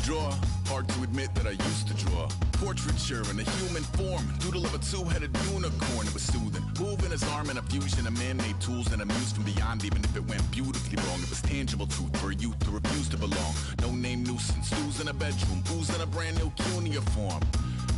draw. Hard to admit that I used to draw. Portraiture in a human form. Doodle of a two-headed unicorn. It was soothing. Moving his arm in a fusion of man-made tools and amused from beyond. Even if it went beautifully wrong, it was tangible truth for a youth who refused to belong. No name nuisance. Who's in a bedroom? Who's in a brand new cuneiform?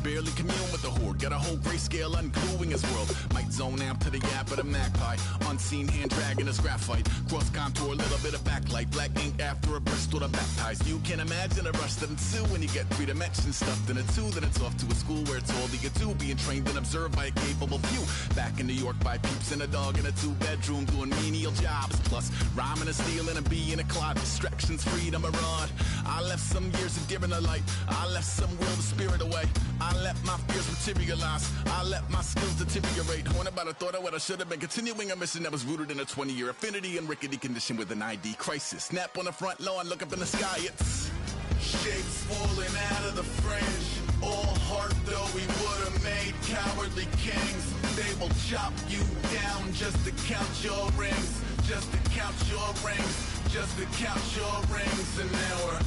Barely commune with the horde. Got a whole grayscale ungluing his world. Might zone amp to the yap of the magpie. Unseen hand dragging his graphite. Cross contour, a little bit of backlight. Black ink after a Bristol to baptize. You can imagine a rush that ensue when you get three dimensions stuffed in a two. Then it's off to a school where it's all you get to. Being trained and observed by a capable few. Back in New York by peeps and a dog in a two-bedroom doing menial jobs. Plus rhyming and stealing and being a clod. Distractions, freedom, a rod. I left some years of giving a light. I left some will the spirit away. I let my fears materialize. I let my skills deteriorate. When about I thought I would, I should have been continuing a mission that was rooted in a 20-year affinity and rickety condition with an ID crisis. Snap on the front lawn, look up in the sky. It's shapes falling out of the fringe. All heart though we would have made cowardly kings. They will chop you down just to count your rings. Just to count your rings. Just to count your rings. And now we're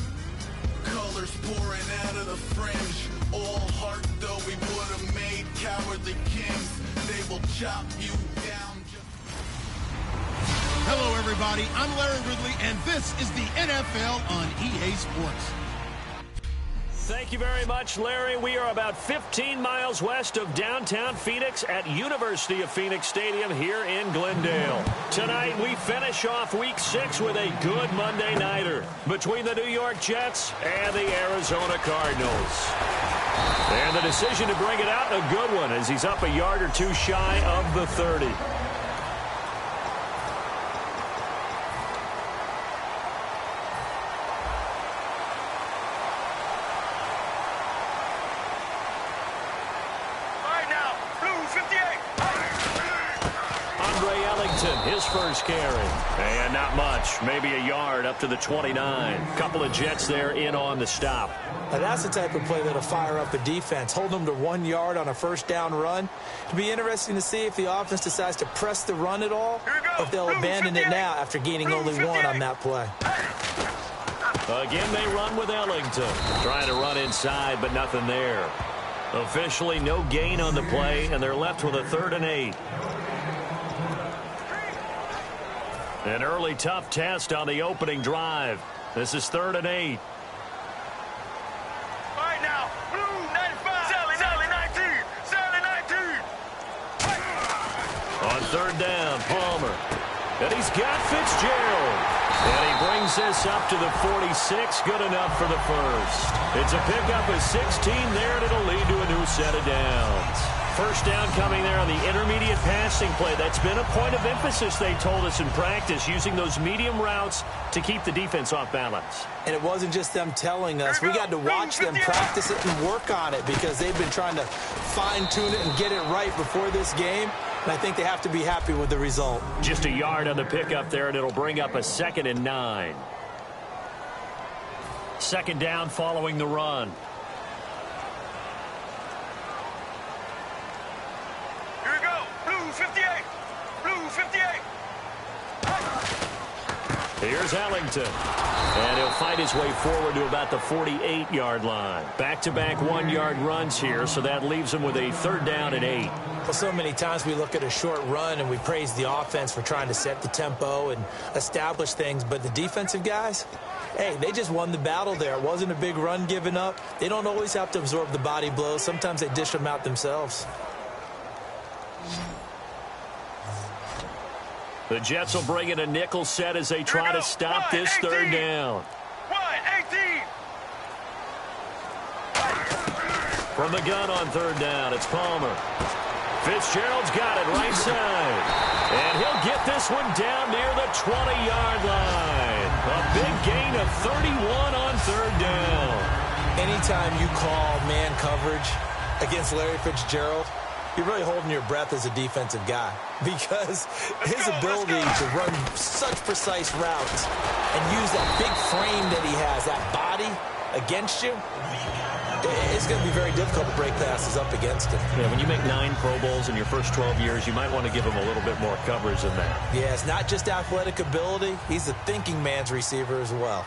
colors pouring out of the fringe. All heart though we would have made cowardly kings. They will chop you down. Hello everybody, I'm Larry Ridley and this is the NFL on EA Sports. Thank you very much, Larry. We are about 15 miles west of downtown Phoenix at University of Phoenix Stadium here in Glendale. Tonight, we finish off Week 6 with a good Monday nighter between the New York Jets and the Arizona Cardinals. And the decision to bring it out, a good one, as he's up a yard or two shy of the 30. His first carry. And not much. Maybe a yard up to the 29. Couple of Jets there in on the stop. Now that's the type of play that'll fire up a defense. Hold them to 1 yard on a first down run. It'll be interesting to see if the offense decides to press the run at all, or if they'll abandon it now after gaining only one on that play. Again, they run with Ellington. Trying to run inside, but nothing there. Officially, no gain on the play, and they're left with a 3rd and 8. An early tough test on the opening drive. This is 3rd and 8. All right now, blue 95, Sally 19, Sally 19. On 3rd down, Palmer. And he's got Fitzgerald. And he brings this up to the 46. Good enough for the first. It's a pickup of 16 there, and it'll lead to a new set of downs. First down coming there on the intermediate passing play. That's been a point of emphasis, they told us in practice, using those medium routes to keep the defense off balance. And it wasn't just them telling us. We got to watch them practice it and work on it because they've been trying to fine-tune it and get it right before this game. And I think they have to be happy with the result. Just a yard on the pickup there, and it'll bring up a 2nd and 9. 2nd down following the run. Here we go. Blue 58. Blue 58. Here's Ellington. And he'll fight his way forward to about the 48-yard line. Back-to-back 1-yard runs here, so that leaves him with a 3rd down and 8. Well, so many times we look at a short run and we praise the offense for trying to set the tempo and establish things, but the defensive guys, hey, they just won the battle there. It wasn't a big run given up. They don't always have to absorb the body blows. Sometimes they dish them out themselves. The Jets will bring in a nickel set as they try to stop this 3rd down. 1-18. From the gun on 3rd down, it's Palmer. Fitzgerald's got it right side. And he'll get this one down near the 20-yard line. A big gain of 31 on 3rd down. Anytime you call man coverage against Larry Fitzgerald, you're really holding your breath as a defensive guy because his ability to run such precise routes and use that big frame that he has, that body against you, it's going to be very difficult to break passes up against him. Yeah, when you make 9 Pro Bowls in your first 12 years, you might want to give him a little bit more coverage than that. Yeah, it's not just athletic ability. He's a thinking man's receiver as well.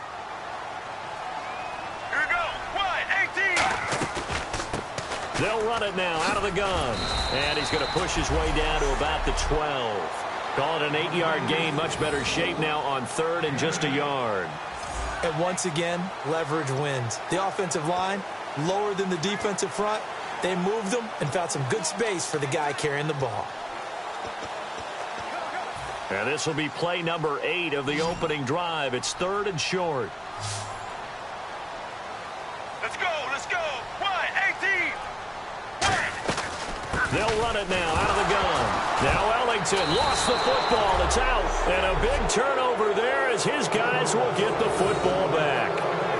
Here we go. They'll run it now out of the gun. And he's going to push his way down to about the 12. Call it an 8-yard gain. Much better shape now on third and just a yard. And once again, leverage wins. The offensive line, lower than the defensive front. They moved them and found some good space for the guy carrying the ball. And this will be play number 8 of the opening drive. It's third and short. Let's go, let's go. 1-18. They'll run it now out of the gun. Now Ellington lost the football. It's out. And a big turnover there as his guys will get the football back.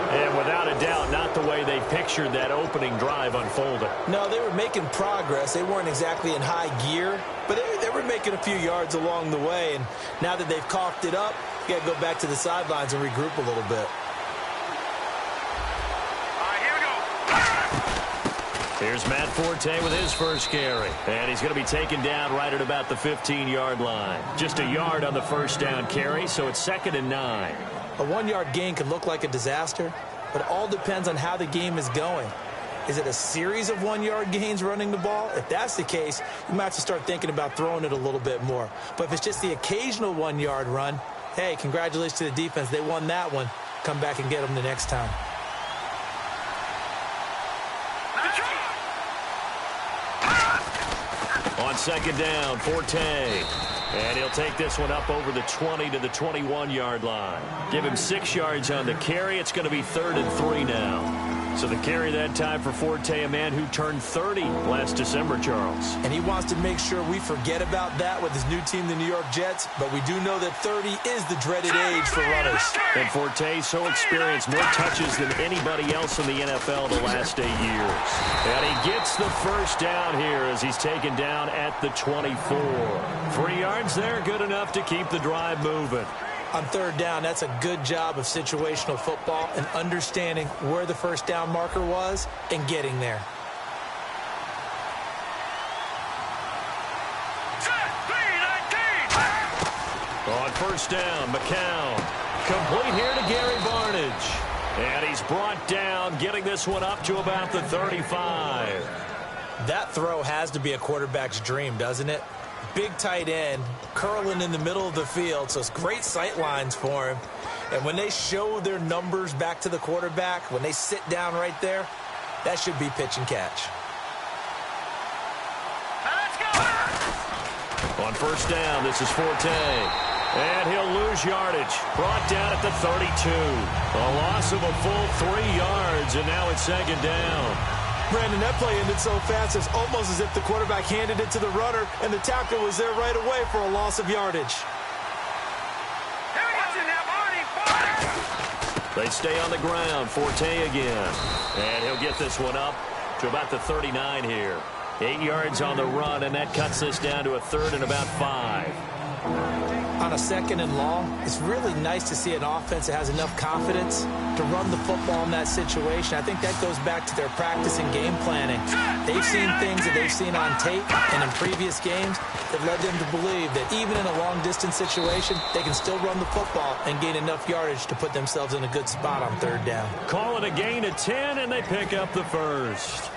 And without a doubt, not the way they pictured that opening drive unfolding. No, they were making progress. They weren't exactly in high gear, but they were making a few yards along the way. And now that they've coughed it up, you got to go back to the sidelines and regroup a little bit. Here's Matt Forte with his first carry. And he's going to be taken down right at about the 15-yard line. Just a yard on the first down carry, so it's 2nd and 9. A 1-yard gain can look like a disaster, but it all depends on how the game is going. Is it a series of 1-yard gains running the ball? If that's the case, you might have to start thinking about throwing it a little bit more. But if it's just the occasional 1-yard run, hey, congratulations to the defense. They won that one. Come back and get them the next time. On 2nd down, Forte. And he'll take this one up over the 20 to the 21-yard line. Give him 6 yards on the carry. It's going to be 3rd and 3 now. So the carry that time for Forte, a man who turned 30 last December, Charles. And he wants to make sure we forget about that with his new team, the New York Jets. But we do know that 30 is the dreaded age for runners. And Forte, so experienced, more touches than anybody else in the NFL the last 8 years. And he gets the first down here as he's taken down at the 24. 3 yards there, good enough to keep the drive moving. On 3rd down, that's a good job of situational football and understanding where the first down marker was and getting there. On 1st down, McCown. Complete here to Gary Barnidge. And he's brought down, getting this one up to about the 35. That throw has to be a quarterback's dream, doesn't it? Big tight end, curling in the middle of the field, so it's great sight lines for him. And when they show their numbers back to the quarterback, when they sit down right there, that should be pitch and catch. Let's go. On 1st down, this is Forte. And he'll lose yardage. Brought down at the 32. A loss of a full 3 yards, and now it's 2nd down. Brandon, that play ended so fast, it's almost as if the quarterback handed it to the runner, and the tackle was there right away for a loss of yardage. They stay on the ground. Forte again. And he'll get this one up to about the 39 here. 8 yards on the run, and that cuts this down to a 3rd and about 5. On a 2nd and long, it's really nice to see an offense that has enough confidence to run the football in that situation. I think that goes back to their practice and game planning. They've seen things that they've seen on tape and in previous games that led them to believe that even in a long-distance situation, they can still run the football and gain enough yardage to put themselves in a good spot on 3rd down. Call it a gain of 10, and they pick up the first.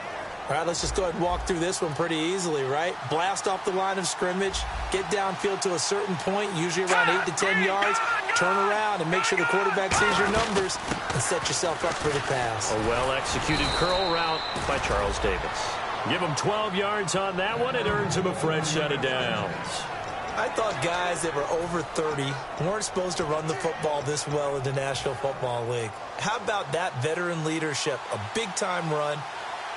All right, let's just go ahead and walk through this one pretty easily, right? Blast off the line of scrimmage, get downfield to a certain point, usually around 8 to 10 yards, turn around and make sure the quarterback sees your numbers and set yourself up for the pass. A well-executed curl route by Charles Davis. Give him 12 yards on that one. It earns him a fresh set of downs. I thought guys that were over 30 weren't supposed to run the football this well in the National Football League. How about that veteran leadership, a big-time run,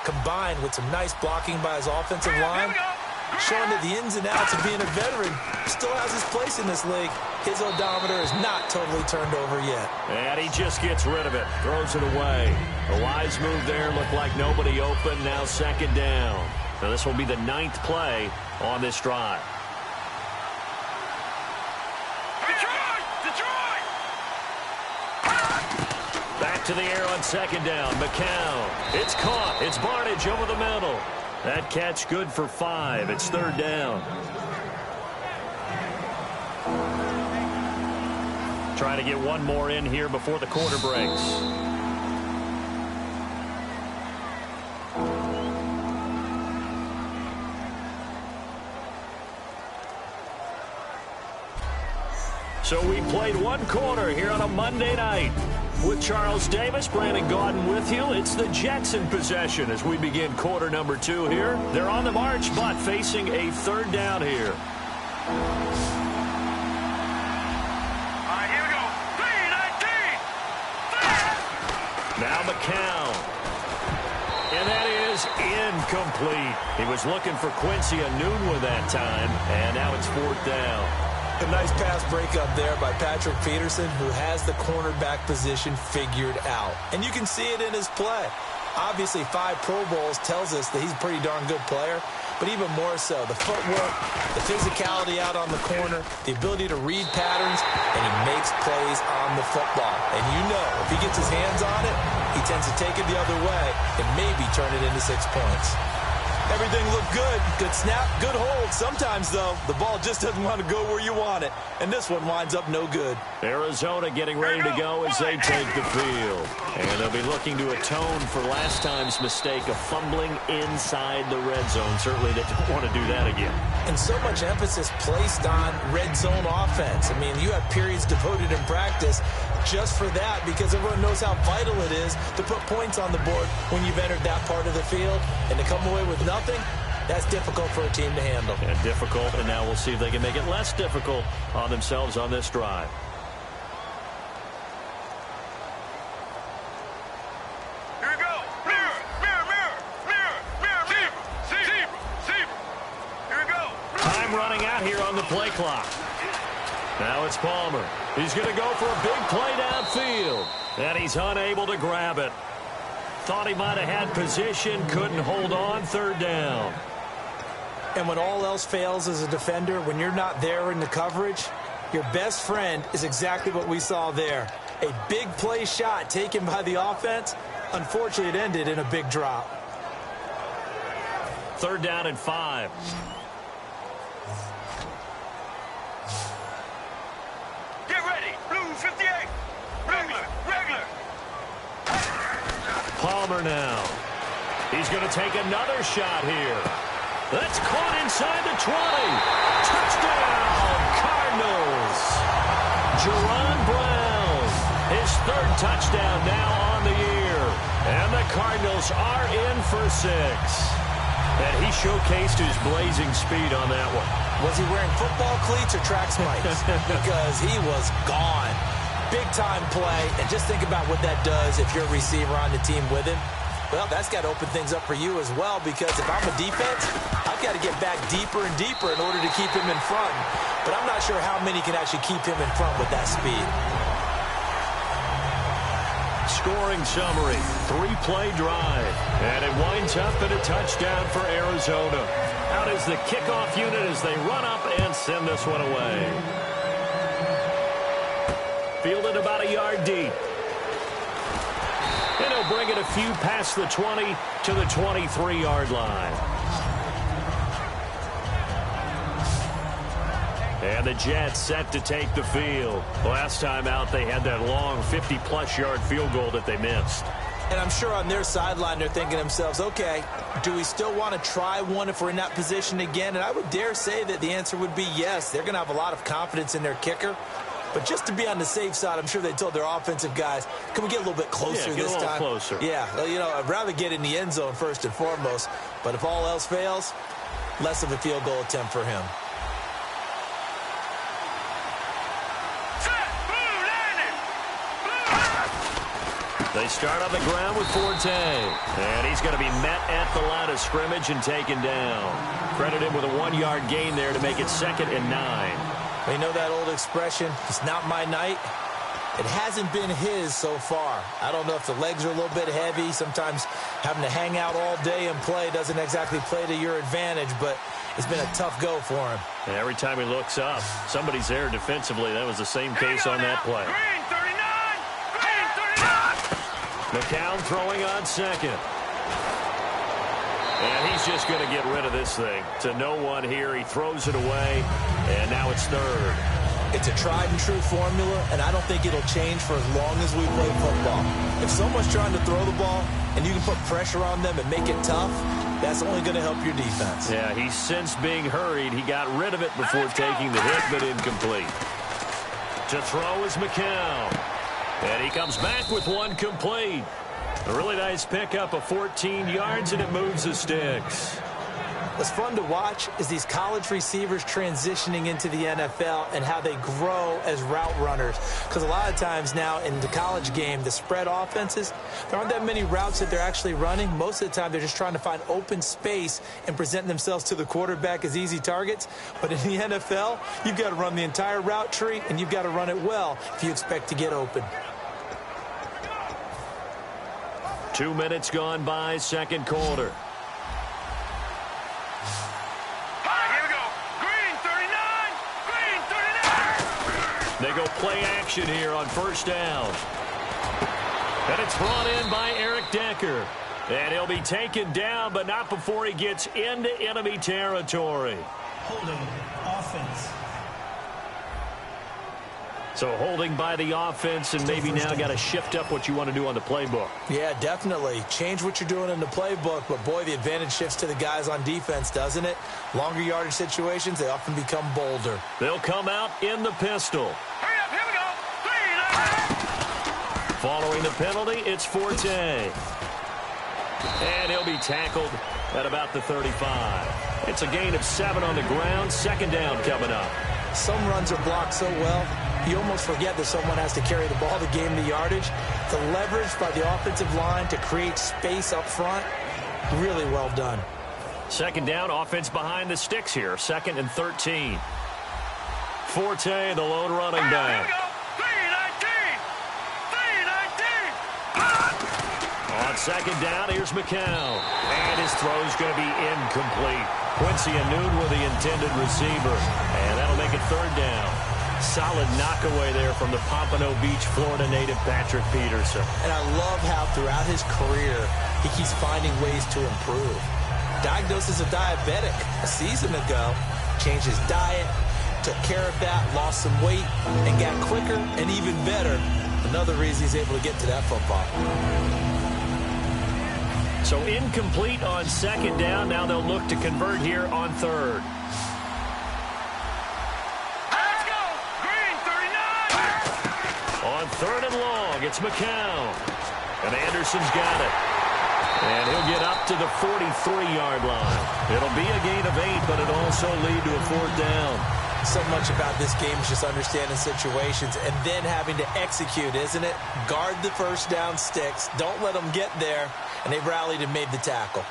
combined with some nice blocking by his offensive line, showing that the ins and outs of being a veteran still has his place in this league. His odometer is not totally turned over yet. And he just gets rid of it, throws it away. A wise move there, looked like nobody open, now 2nd down. So this will be the 9th play on this drive. Back to the air on 2nd down. McCown. It's caught. It's Barnidge over the middle. That catch good for 5. It's 3rd down. Trying to get one more in here before the quarter breaks. So we played one quarter here on a Monday night. With Charles Davis, Brandon Gaudin with you. It's the Jets in possession as we begin quarter number 2 here. They're on the march, but facing a third down here. All right, here we go. 3-19. Now McCown. And that is incomplete. He was looking for Quincy Enunwa that time, and now it's 4th down. A nice pass breakup there by Patrick Peterson, who has the cornerback position figured out. And you can see it in his play. Obviously, 5 Pro Bowls tells us that he's a pretty darn good player, but even more so, the footwork, the physicality out on the corner, the ability to read patterns, and he makes plays on the football. And you know, if he gets his hands on it, he tends to take it the other way and maybe turn it into 6 points. Everything looked good. Good snap, good hold. Sometimes, though, the ball just doesn't want to go where you want it. And this one winds up no good. Arizona getting ready to go as they take the field. And they'll be looking to atone for last time's mistake of fumbling inside the red zone. Certainly they don't want to do that again. And so much emphasis placed on red zone offense. I mean, you have periods devoted in practice just for that because everyone knows how vital it is to put points on the board when you've entered that part of the field. And to come away with nothing, that's difficult for a team to handle. And difficult, and now we'll see if they can make it less difficult on themselves on this drive. Here we go. Mirror, mirror, mirror, mirror, mirror, mirror. Zebra, zebra. Here we go. Time running out here on the play clock. Now it's Palmer. He's going to go for a big play downfield. And he's unable to grab it. Thought he might have had position, couldn't hold on, 3rd down. And when all else fails as a defender, when you're not there in the coverage, your best friend is exactly what we saw there. A big play shot taken by the offense. Unfortunately, it ended in a big drop. 3rd down and 5. Get ready. Blue 58. Regular, regular. Palmer now. He's going to take another shot here. That's caught inside the 20. Touchdown, Cardinals. Jerron Brown, his 3rd touchdown now on the year. And the Cardinals are in for 6. And he showcased his blazing speed on that one. Was he wearing football cleats or track spikes? Because he was gone. Big-time play, and just think about what that does if you're a receiver on the team with him. Well, that's got to open things up for you as well, because if I'm a defense, I've got to get back deeper and deeper in order to keep him in front. But I'm not sure how many can actually keep him in front with that speed. Scoring summary, 3-play drive, and it winds up in a touchdown for Arizona. Out is the kickoff unit as they run up and send this one away. Fielded about a yard deep. And he'll bring it a few past the 20 to the 23-yard line. And the Jets set to take the field. Last time out, they had that long 50-plus yard field goal that they missed. And I'm sure on their sideline, they're thinking to themselves, okay, do we still want to try one if we're in that position again? And I would dare say that the answer would be yes. They're going to have a lot of confidence in their kicker. But just to be on the safe side, I'm sure they told their offensive guys, can we get a little bit closer this time? Get a little closer. Yeah, you know, I'd rather get in the end zone first and foremost. But if all else fails, less of a field goal attempt for him. They start on the ground with Forte. And he's going to be met at the line of scrimmage and taken down. Credit him with a 1-yard gain there to make it 2nd and 9. You know that old expression, it's not my night? It hasn't been his so far. I don't know if the legs are a little bit heavy. Sometimes having to hang out all day and play doesn't exactly play to your advantage, but it's been a tough go for him. And every time he looks up, somebody's there defensively. That was the same case on that play. Green 39. Green 39. McCown throwing on 2nd. And he's just going to get rid of this thing. To no one here. He throws it away, and now it's 3rd. It's a tried-and-true formula, and I don't think it'll change for as long as we play football. If someone's trying to throw the ball and you can put pressure on them and make it tough, that's only going to help your defense. Yeah, he's since being hurried. He got rid of it before taking the hit, but incomplete. To throw is McCown. And he comes back with one complete. A really nice pickup of 14 yards, and it moves the sticks. What's fun to watch is these college receivers transitioning into the NFL and how they grow as route runners. Because a lot of times now in the college game, the spread offenses, there aren't that many routes that they're actually running. Most of the time, they're just trying to find open space and present themselves to the quarterback as easy targets. But in the NFL, you've got to run the entire route tree, and you've got to run it well if you expect to get open. 2 minutes gone by, second quarter. They go play action here on first down. And it's brought in by Eric Decker. And he'll be taken down, but not before he gets into enemy territory. Holding offense. So holding by the offense, and maybe now got to shift up what you want to do on the playbook. Yeah, definitely. Change what you're doing in the playbook, but boy, the advantage shifts to the guys on defense, doesn't it? Longer yardage situations, they often become bolder. They'll come out in the pistol. Hurry up, here we go. Following the penalty, it's Forte. And he'll be tackled at about the 35. It's a gain of 7 on the ground. Second down coming up. Some runs are blocked so well, you almost forget that someone has to carry the ball to gain the yardage. The leverage by the offensive line to create space up front, really well done. Second down, offense behind the sticks here. 2nd and 13. Forte, the lone running back. On second down, here's McCown. And his throw's going to be incomplete. Quincy Anoon with the intended receiver. And that'll make it third down. Solid knockaway there from the Pompano Beach, Florida native Patrick Peterson. And I love how throughout his career, he keeps finding ways to improve. Diagnosed as a diabetic a season ago, changed his diet, took care of that, lost some weight, and got quicker and even better. Another reason he's able to get to that football. So incomplete on second down. Now they'll look to convert here on third. Let's go. Green 39. On third and long, it's McCown. And Anderson's got it. And he'll get up to the 43-yard line. It'll be a gain of 8, but it'll also lead to a fourth down. So much about this game is just understanding situations and then having to execute, isn't it? Guard the first down sticks. Don't let them get there. And they rallied and made the tackle.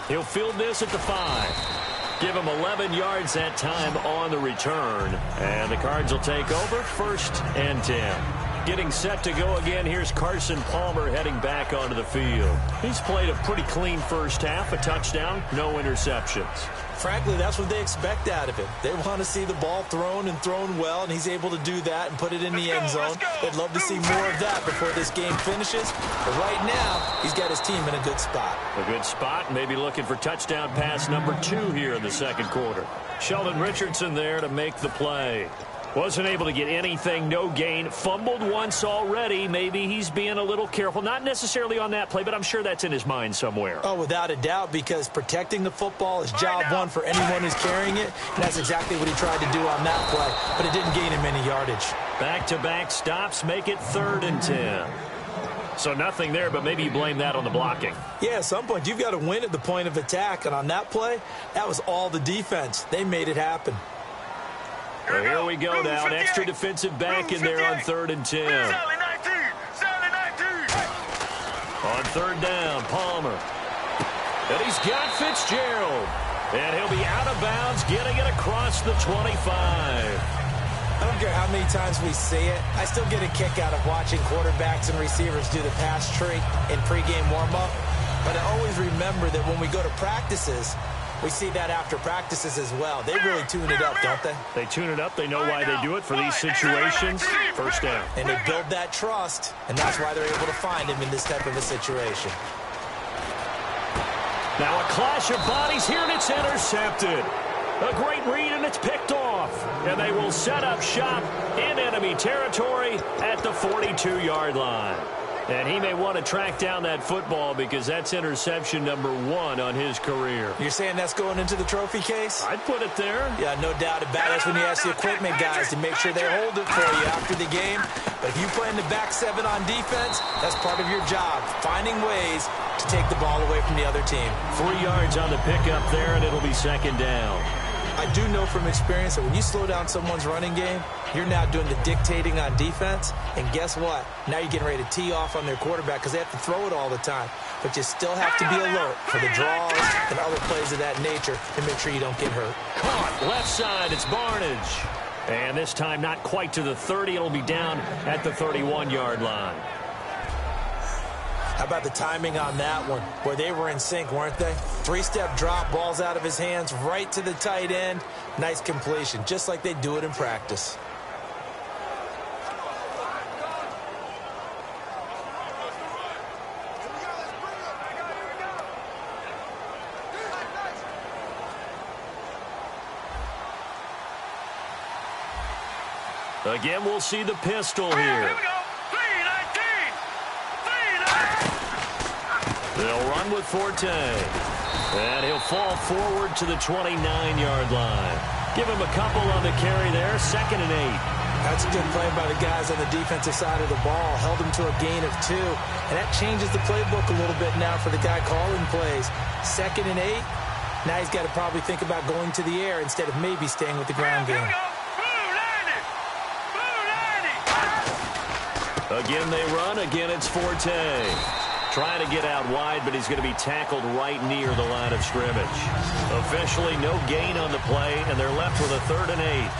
He'll field this at the 5. Give him 11 yards that time on the return. And the Cards will take over, 1st and 10. Getting set to go again, here's Carson Palmer heading back onto the field. He's played a pretty clean first half, a touchdown, no interceptions. Frankly, that's what they expect out of him. They want to see the ball thrown and thrown well, and he's able to do that and put it in the end zone. They'd love to see more of that before this game finishes. But right now, he's got his team in a good spot. A good spot, maybe looking for touchdown pass number 2 here in the second quarter. Sheldon Richardson there to make the play. Wasn't able to get anything, no gain. Fumbled once already. Maybe he's being a little careful. Not necessarily on that play, but I'm sure that's in his mind somewhere. Oh, without a doubt, because protecting the football is job one for anyone who's carrying it. And that's exactly what he tried to do on that play, but it didn't gain him any yardage. Back-to-back stops make it 3rd and 10. So nothing there, but maybe you blame that on the blocking. Yeah, at some point, you've got to win at the point of attack. And on that play, that was all the defense. They made it happen. Well, here we go now. An extra defensive back in there on 3rd and 10. On third down, Palmer. And he's got Fitzgerald. And he'll be out of bounds, getting it across the 25. I don't care how many times we see it. I still get a kick out of watching quarterbacks and receivers do the pass tree in pregame warm-up. But I always remember that when we go to practices, we see that after practices as well. They really tune it up, don't they? They tune it up. They know why they do it for these situations. First down. And they build that trust, and that's why they're able to find him in this type of a situation. Now a clash of bodies here, and it's intercepted. A great read, and it's picked off. And they will set up shop in enemy territory at the 42-yard line. And he may want to track down that football because that's interception number 1 on his career. You're saying that's going into the trophy case? I'd put it there. Yeah, no doubt about it. That's when you ask the equipment guys to make sure they hold it for you after the game. But if you play in the back 7 on defense, that's part of your job, finding ways to take the ball away from the other team. 3 yards on the pickup there, and it'll be second down. I do know from experience that when you slow down someone's running game, you're now doing the dictating on defense. And guess what? Now you're getting ready to tee off on their quarterback because they have to throw it all the time. But you still have to be alert for the draws and other plays of that nature to make sure you don't get hurt. Caught left side. It's Barnage. And this time not quite to the 30. It'll be down at the 31-yard line. How about the timing on that one? Boy, they were in sync, weren't they? 3-step drop, balls out of his hands, right to the tight end. Nice completion, just like they do it in practice. Again, we'll see the pistol here. They'll run with Forte. And he'll fall forward to the 29-yard line. Give him a couple on the carry there. 2nd and 8. That's a good play by the guys on the defensive side of the ball. Held him to a gain of 2. And that changes the playbook a little bit now for the guy calling plays. 2nd and 8. Now he's got to probably think about going to the air instead of maybe staying with the ground game. Again, they run. Again, it's Forte. Trying to get out wide, but he's going to be tackled right near the line of scrimmage. Officially, no gain on the play, and they're left with a 3rd and 8.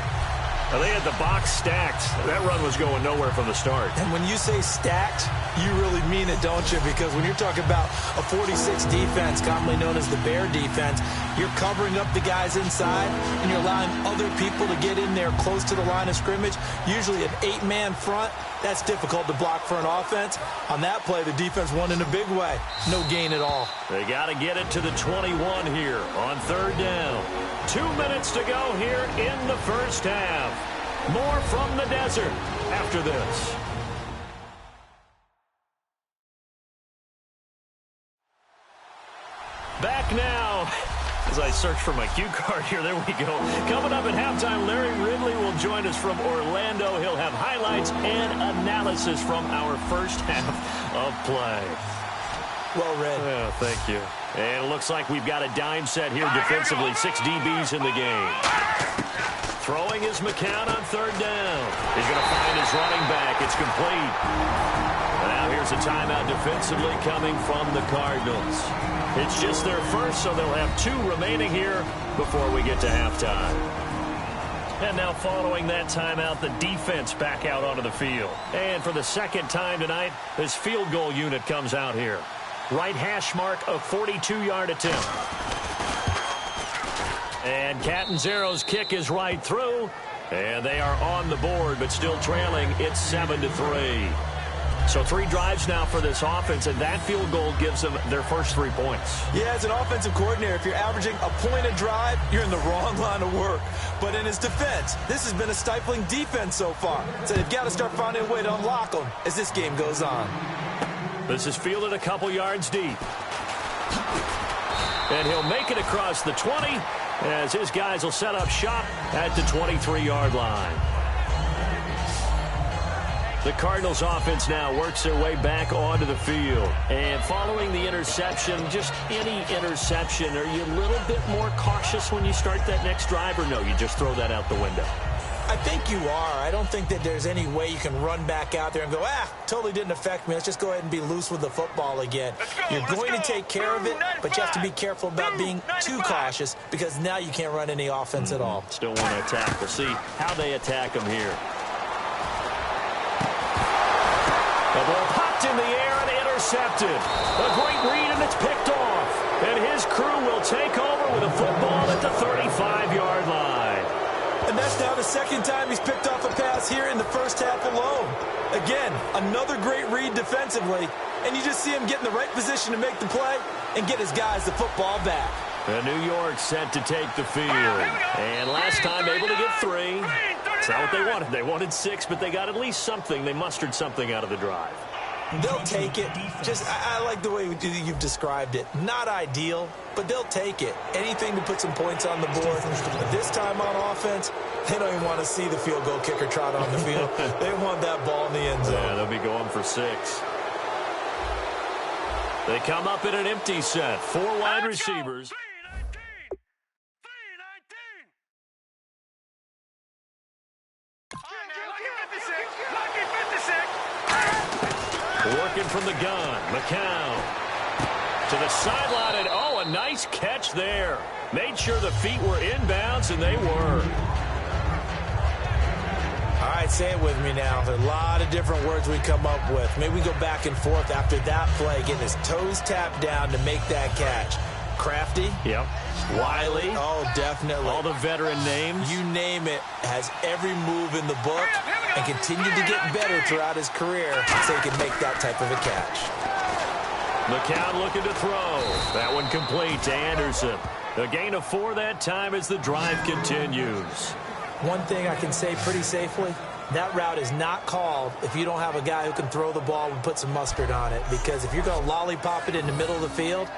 Now, they had the box stacked. That run was going nowhere from the start. And when you say stacked, you really mean it, don't you? Because when you're talking about a 46 defense, commonly known as the Bear defense, you're covering up the guys inside, and you're allowing other people to get in there close to the line of scrimmage, usually an 8-man front. That's difficult to block for an offense. On that play, the defense won in a big way. No gain at all. They got to get it to the 21 here on 3rd down. 2 minutes to go here in the first half. More from the desert after this. Back now. As I search for my cue card here, there we go. Coming up at halftime, Larry Ridley will join us from Orlando. He'll have highlights and analysis from our first half of play. Well read. Oh, thank you. And it looks like we've got a dime set here defensively. 6 DBs in the game. Throwing is McCown on 3rd down. He's going to find his running back. It's complete. And now here's a timeout defensively coming from the Cardinals. It's just their first, so they'll have 2 remaining here before we get to halftime. And now following that timeout, the defense back out onto the field. And for the 2nd time tonight, this field goal unit comes out here. Right hash mark, a 42-yard attempt. And Catanzaro's kick is right through. And they are on the board, but still trailing. It's 7-3. So 3 drives now for this offense, and that field goal gives them their first 3 points. Yeah, as an offensive coordinator, if you're averaging a point a drive, you're in the wrong line of work. But in his defense, this has been a stifling defense so far. So they've got to start finding a way to unlock them as this game goes on. This is fielded a couple yards deep. And he'll make it across the 20 as his guys will set up shop at the 23-yard line. The Cardinals offense now works their way back onto the field. And following the interception, just any interception, are you a little bit more cautious when you start that next drive, or no, you just throw that out the window? I think you are. I don't think that there's any way you can run back out there and go, totally didn't affect me. Let's just go ahead and be loose with the football again. You're going to take care of it, but you have to be careful about being too cautious because now you can't run any offense at all. Still want to attack. We'll see how they attack them here. The ball popped in the air and intercepted. A great read, and it's picked off. And his crew will take over with a football at the 35-yard line. And that's now the 2nd time he's picked off a pass here in the first half alone. Again, another great read defensively, and you just see him get in the right position to make the play and get his guys the football back. And New York set to take the field. And last time able to get 3. That's not what they wanted. They wanted 6, but they got at least something. They mustered something out of the drive. They'll take it. I like the way you've described it. Not ideal, but they'll take it. Anything to put some points on the board. But this time on offense, they don't even want to see the field goal kicker trot on the field. They want that ball in the end zone. Yeah, they'll be going for 6. They come up in an empty set. 4 wide receivers. Working from the gun, McCown to the sideline, and a nice catch there. Made sure the feet were inbounds, and they were. All right, say it with me now. There are a lot of different words we come up with. Maybe we go back and forth after that play, getting his toes tapped down to make that catch. Crafty. Yep. Wiley. Oh, definitely. All the veteran names. You name it. Has every move in the book and continued to get better throughout his career so he can make that type of a catch. McCown looking to throw. That one complete to Anderson. A gain of 4 that time as the drive continues. One thing I can say pretty safely, that route is not called if you don't have a guy who can throw the ball and put some mustard on it. Because if you're going to lollipop it in the middle of the field,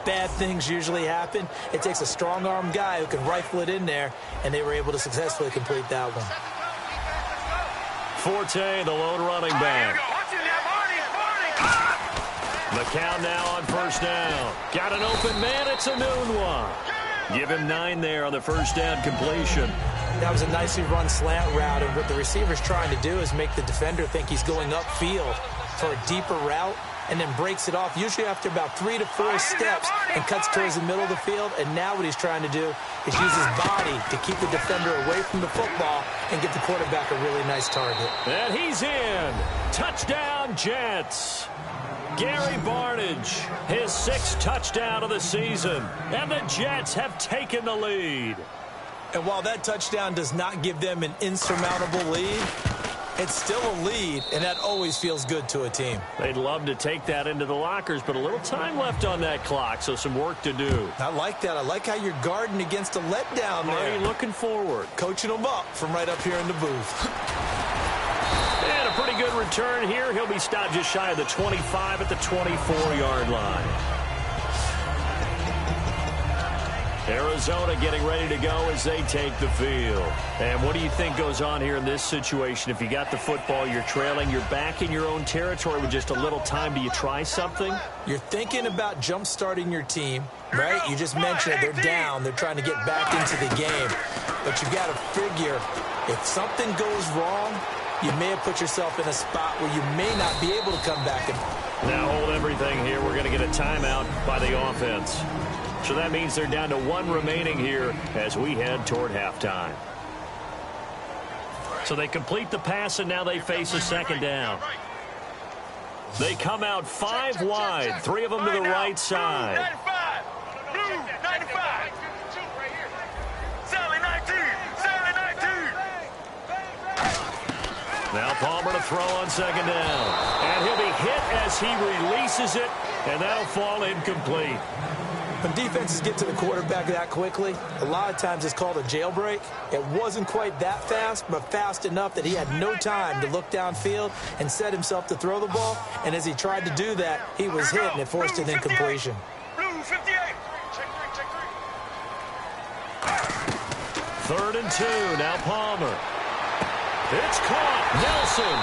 bad things usually happen. It takes a strong-arm guy who can rifle it in there, and they were able to successfully complete that one. Forte, the lone running back. McCown now on first down. Got an open man. It's a noon one. Give him 9 there on the first down completion. That was a nicely run slant route, and what the receiver's trying to do is make the defender think he's going upfield for a deeper route, and then breaks it off, usually after about 3 to 4 steps, and cuts towards the middle of the field. And now what he's trying to do is use his body to keep the defender away from the football and give the quarterback a really nice target. And he's in. Touchdown, Jets. Gary Barnidge, his 6th touchdown of the season. And the Jets have taken the lead. And while that touchdown does not give them an insurmountable lead, it's still a lead, and that always feels good to a team. They'd love to take that into the lockers, but a little time left on that clock, so some work to do. I like that. I like how you're guarding against a letdown there. Already looking forward. Coaching them up from right up here in the booth. And a pretty good return here. He'll be stopped just shy of the 25 at the 24-yard line. Arizona getting ready to go as they take the field. And what do you think goes on here in this situation? If you got the football, you're trailing, you're back in your own territory with just a little time. Do you try something? You're thinking about jump-starting your team, right? You just mentioned it. They're down. They're trying to get back into the game. But you've got to figure if something goes wrong, you may have put yourself in a spot where you may not be able to come back. Now hold everything here. We're going to get a timeout by the offense. So that means they're down to 1 remaining here as we head toward halftime. So they complete the pass, and now they face a second down. They come out 5 wide, 3 of them to the right side. 95. Blue, 95. Sally 19. Sally 19. Now Palmer to throw on second down. And he'll be hit as he releases it, and that'll fall incomplete. When defenses get to the quarterback that quickly, a lot of times it's called a jailbreak. It wasn't quite that fast, but fast enough that he had no time to look downfield and set himself to throw the ball. And as he tried to do that, he was hit, and it forced an incompletion. Blue 58. Third and 2. Now Palmer. It's caught. Nelson.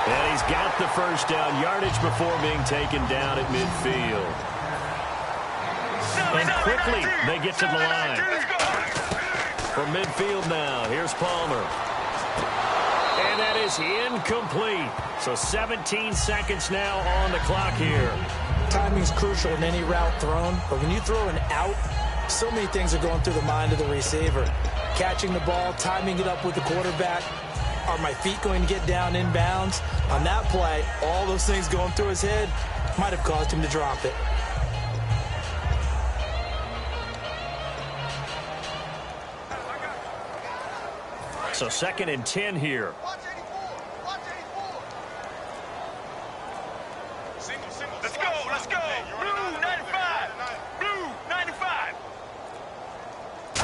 And he's got the first down yardage before being taken down at midfield. And quickly, they get to the line. From midfield now, here's Palmer. And that is incomplete. So 17 seconds now on the clock here. Timing's crucial in any route thrown, but when you throw an out, so many things are going through the mind of the receiver. Catching the ball, timing it up with the quarterback. Are my feet going to get down inbounds? On that play, all those things going through his head might have caused him to drop it. So 2nd and 10 here. Let's go, let's go. Blue 95. Blue 95.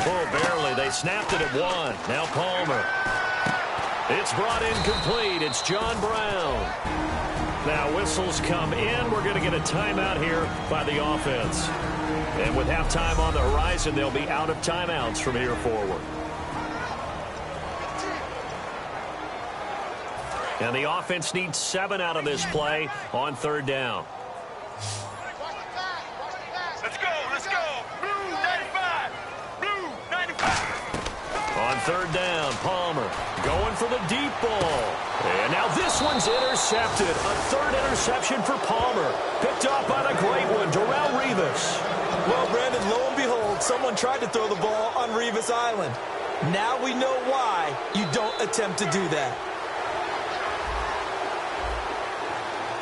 Oh, barely. They snapped it at 1. Now Palmer. It's brought in complete. It's John Brown. Now whistles come in. We're going to get a timeout here by the offense. And with halftime on the horizon, they'll be out of timeouts from here forward. And the offense needs 7 out of this play on 3rd down. Let's go. Blue 95. Blue 95. On 3rd down, Palmer going for the deep ball. And now this one's intercepted. A 3rd interception for Palmer. Picked off by the great one, Darrelle Revis. Well, Brandon, lo and behold, someone tried to throw the ball on Revis Island. Now we know why you don't attempt to do that.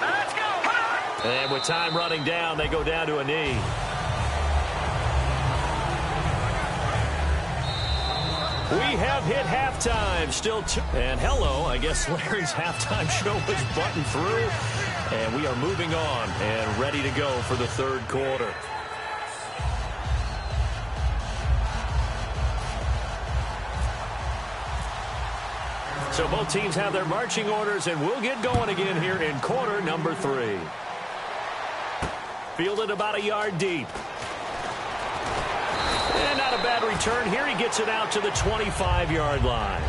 Let's go. And with time running down, they go down to a knee. We have hit halftime. Still and hello, I guess Larry's halftime show was buttoned through. And we are moving on and ready to go for the 3rd quarter. So both teams have their marching orders, and we'll get going again here in quarter number 3. Fielded about a yard deep. And not a bad return here. He gets it out to the 25-yard line.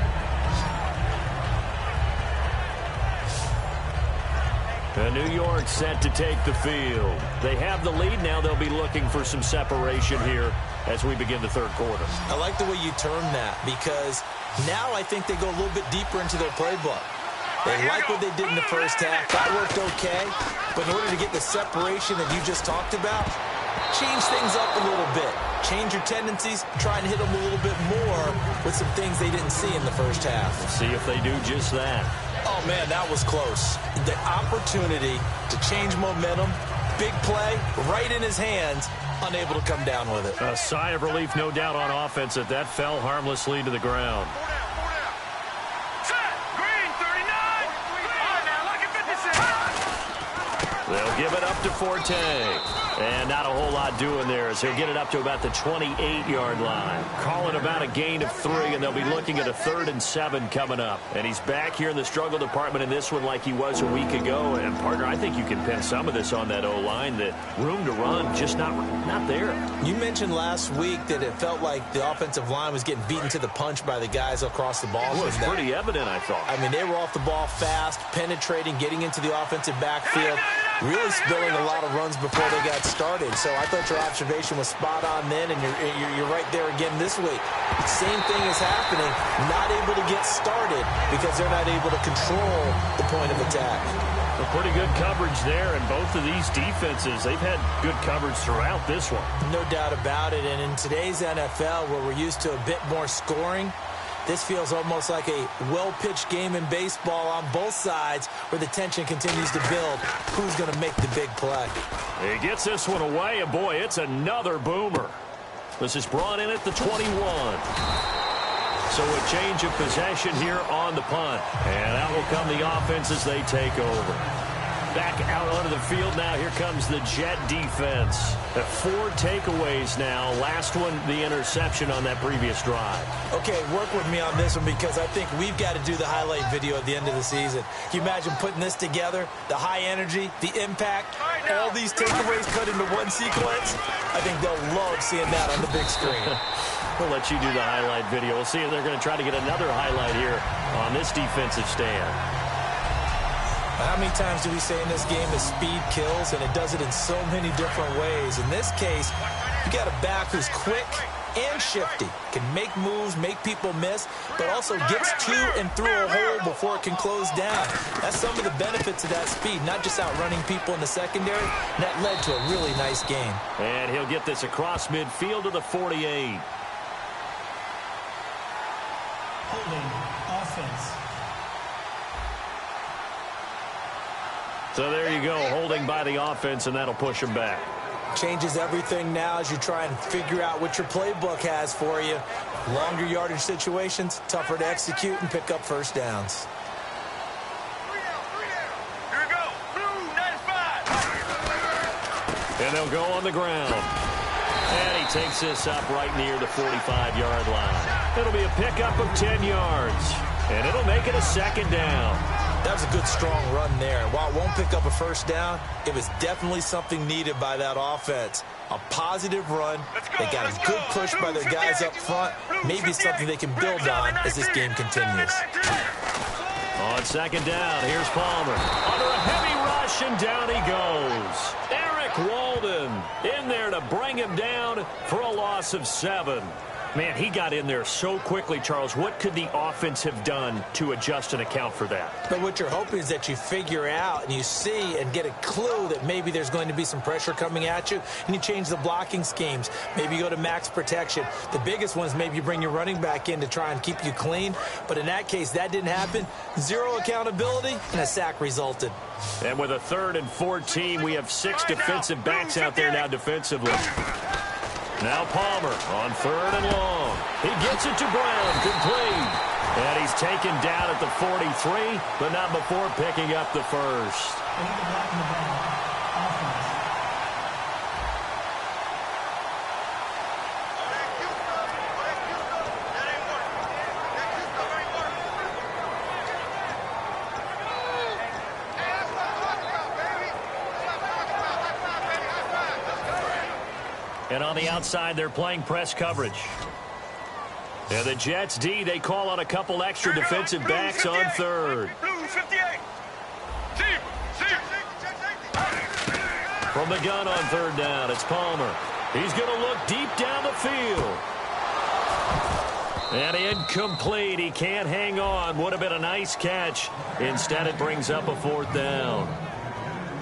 And New York set to take the field. They have the lead. Now they'll be looking for some separation here as we begin the 3rd quarter. I like the way you termed that, because now I think they go a little bit deeper into their playbook. They like what they did in the first half. That worked okay. But in order to get the separation that you just talked about, change things up a little bit. Change your tendencies. Try and hit them a little bit more with some things they didn't see in the first half. See if they do just that. Oh, man, that was close. The opportunity to change momentum, big play, right in his hands, unable to come down with it. A sigh of relief, no doubt, on offense that fell harmlessly to the ground. Set. Green 39. All right, now look at 56. They'll give it up to Forte. And not a whole lot doing there as he'll get it up to about the 28-yard line. Call it about a gain of 3, and they'll be looking at a 3rd and 7 coming up. And he's back here in the struggle department in this one like he was a week ago. And, partner, I think you can pin some of this on that O-line. The room to run just not there. You mentioned last week that it felt like the offensive line was getting beaten to the punch by the guys across the ball. It was pretty evident, I thought. I mean, they were off the ball fast, penetrating, getting into the offensive backfield, really spilling a lot of runs before they got started. So I thought your observation was spot on then, and you're right there again this week. Same thing is happening, not able to get started because they're not able to control the point of attack. A pretty good coverage there, and both of these defenses, they've had good coverage throughout this one. No doubt about it, and in today's NFL, where we're used to a bit more scoring, this feels almost like a well-pitched game in baseball on both sides where the tension continues to build. Who's going to make the big play? He gets this one away, and boy, it's another boomer. This is brought in at the 21. So a change of possession here on the punt. And out will come the offense as they take over. Back out onto the field now. Here comes the Jet defense. 4 takeaways now. Last one, the interception on that previous drive. Okay, work with me on this one because I think we've got to do the highlight video at the end of the season. Can you imagine putting this together? The high energy, the impact, all these takeaways cut into one sequence? I think they'll love seeing that on the big screen. We'll let you do the highlight video. We'll see if they're going to try to get another highlight here on this defensive stand. How many times do we say in this game that speed kills, and it does it in so many different ways? In this case, you got a back who's quick and shifty, can make moves, make people miss, but also gets to and through a hole before it can close down. That's some of the benefits of that speed, not just outrunning people in the secondary. That led to a really nice game. And he'll get this across midfield to the 48. Holding offense. So there you go, holding by the offense, and that'll push him back. Changes everything now as you try and figure out what your playbook has for you. Longer yardage situations, tougher to execute and pick up first downs. Here we go. Blue 95. And they'll go on the ground. And he takes this up right near the 45-yard line. It'll be a pickup of 10 yards. And it'll make it a second down. That was a good, strong run there. While it won't pick up a first down, it was definitely something needed by that offense. A positive run. They got a good push by their guys up front. Maybe something they can build on as this game continues. On second down, here's Palmer. Under a heavy rush, and down he goes. Eric Walden in there to bring him down for a loss of 7. Man, he got in there so quickly, Charles. What could the offense have done to adjust and account for that? But what you're hoping is that you figure out and you see and get a clue that maybe there's going to be some pressure coming at you, and you change the blocking schemes. Maybe you go to max protection. The biggest one is maybe you bring your running back in to try and keep you clean. But in that case, that didn't happen. 0 accountability, and a sack resulted. And with a 3rd and 14, we have 6 defensive backs out there now defensively. Now Palmer on 3rd and long. He gets it to Brown, complete. And he's taken down at the 43, but not before picking up the first. And on the outside, they're playing press coverage. And the Jets D, they call on a couple extra defensive backs on 3rd. From the gun on 3rd down, it's Palmer. He's going to look deep down the field. And incomplete. He can't hang on. Would have been a nice catch. Instead, it brings up a 4th down.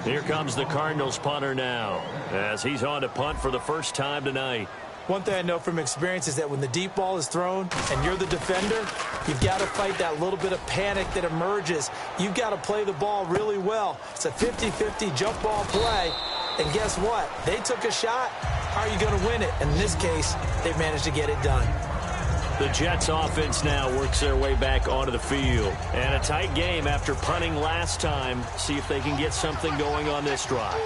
Here comes the Cardinals punter now, as he's on to punt for the first time tonight. One thing I know from experience is that when the deep ball is thrown and you're the defender, you've got to fight that little bit of panic that emerges. You've got to play the ball really well. It's a 50-50 jump ball play. And guess what? They took a shot. How are you going to win it? And in this case, they've managed to get it done. The Jets offense now works their way back onto the field. And a tight game after punting last time. See if they can get something going on this drive.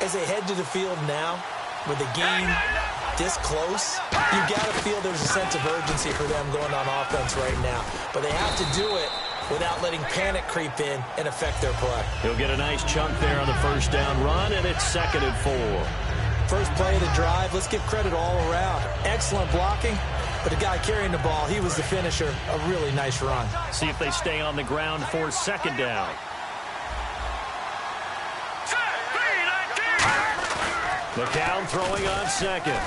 As they head to the field now, with the game this close, you've got to feel there's a sense of urgency for them going on offense right now. But they have to do it without letting panic creep in and affect their play. He'll get a nice chunk there on the first down run, and it's 2nd and 4. First play of the drive, let's give credit all around. Excellent blocking, but the guy carrying the ball, he was the finisher. A really nice run. See if they stay on the ground for 2nd down. McCown throwing on 2nd.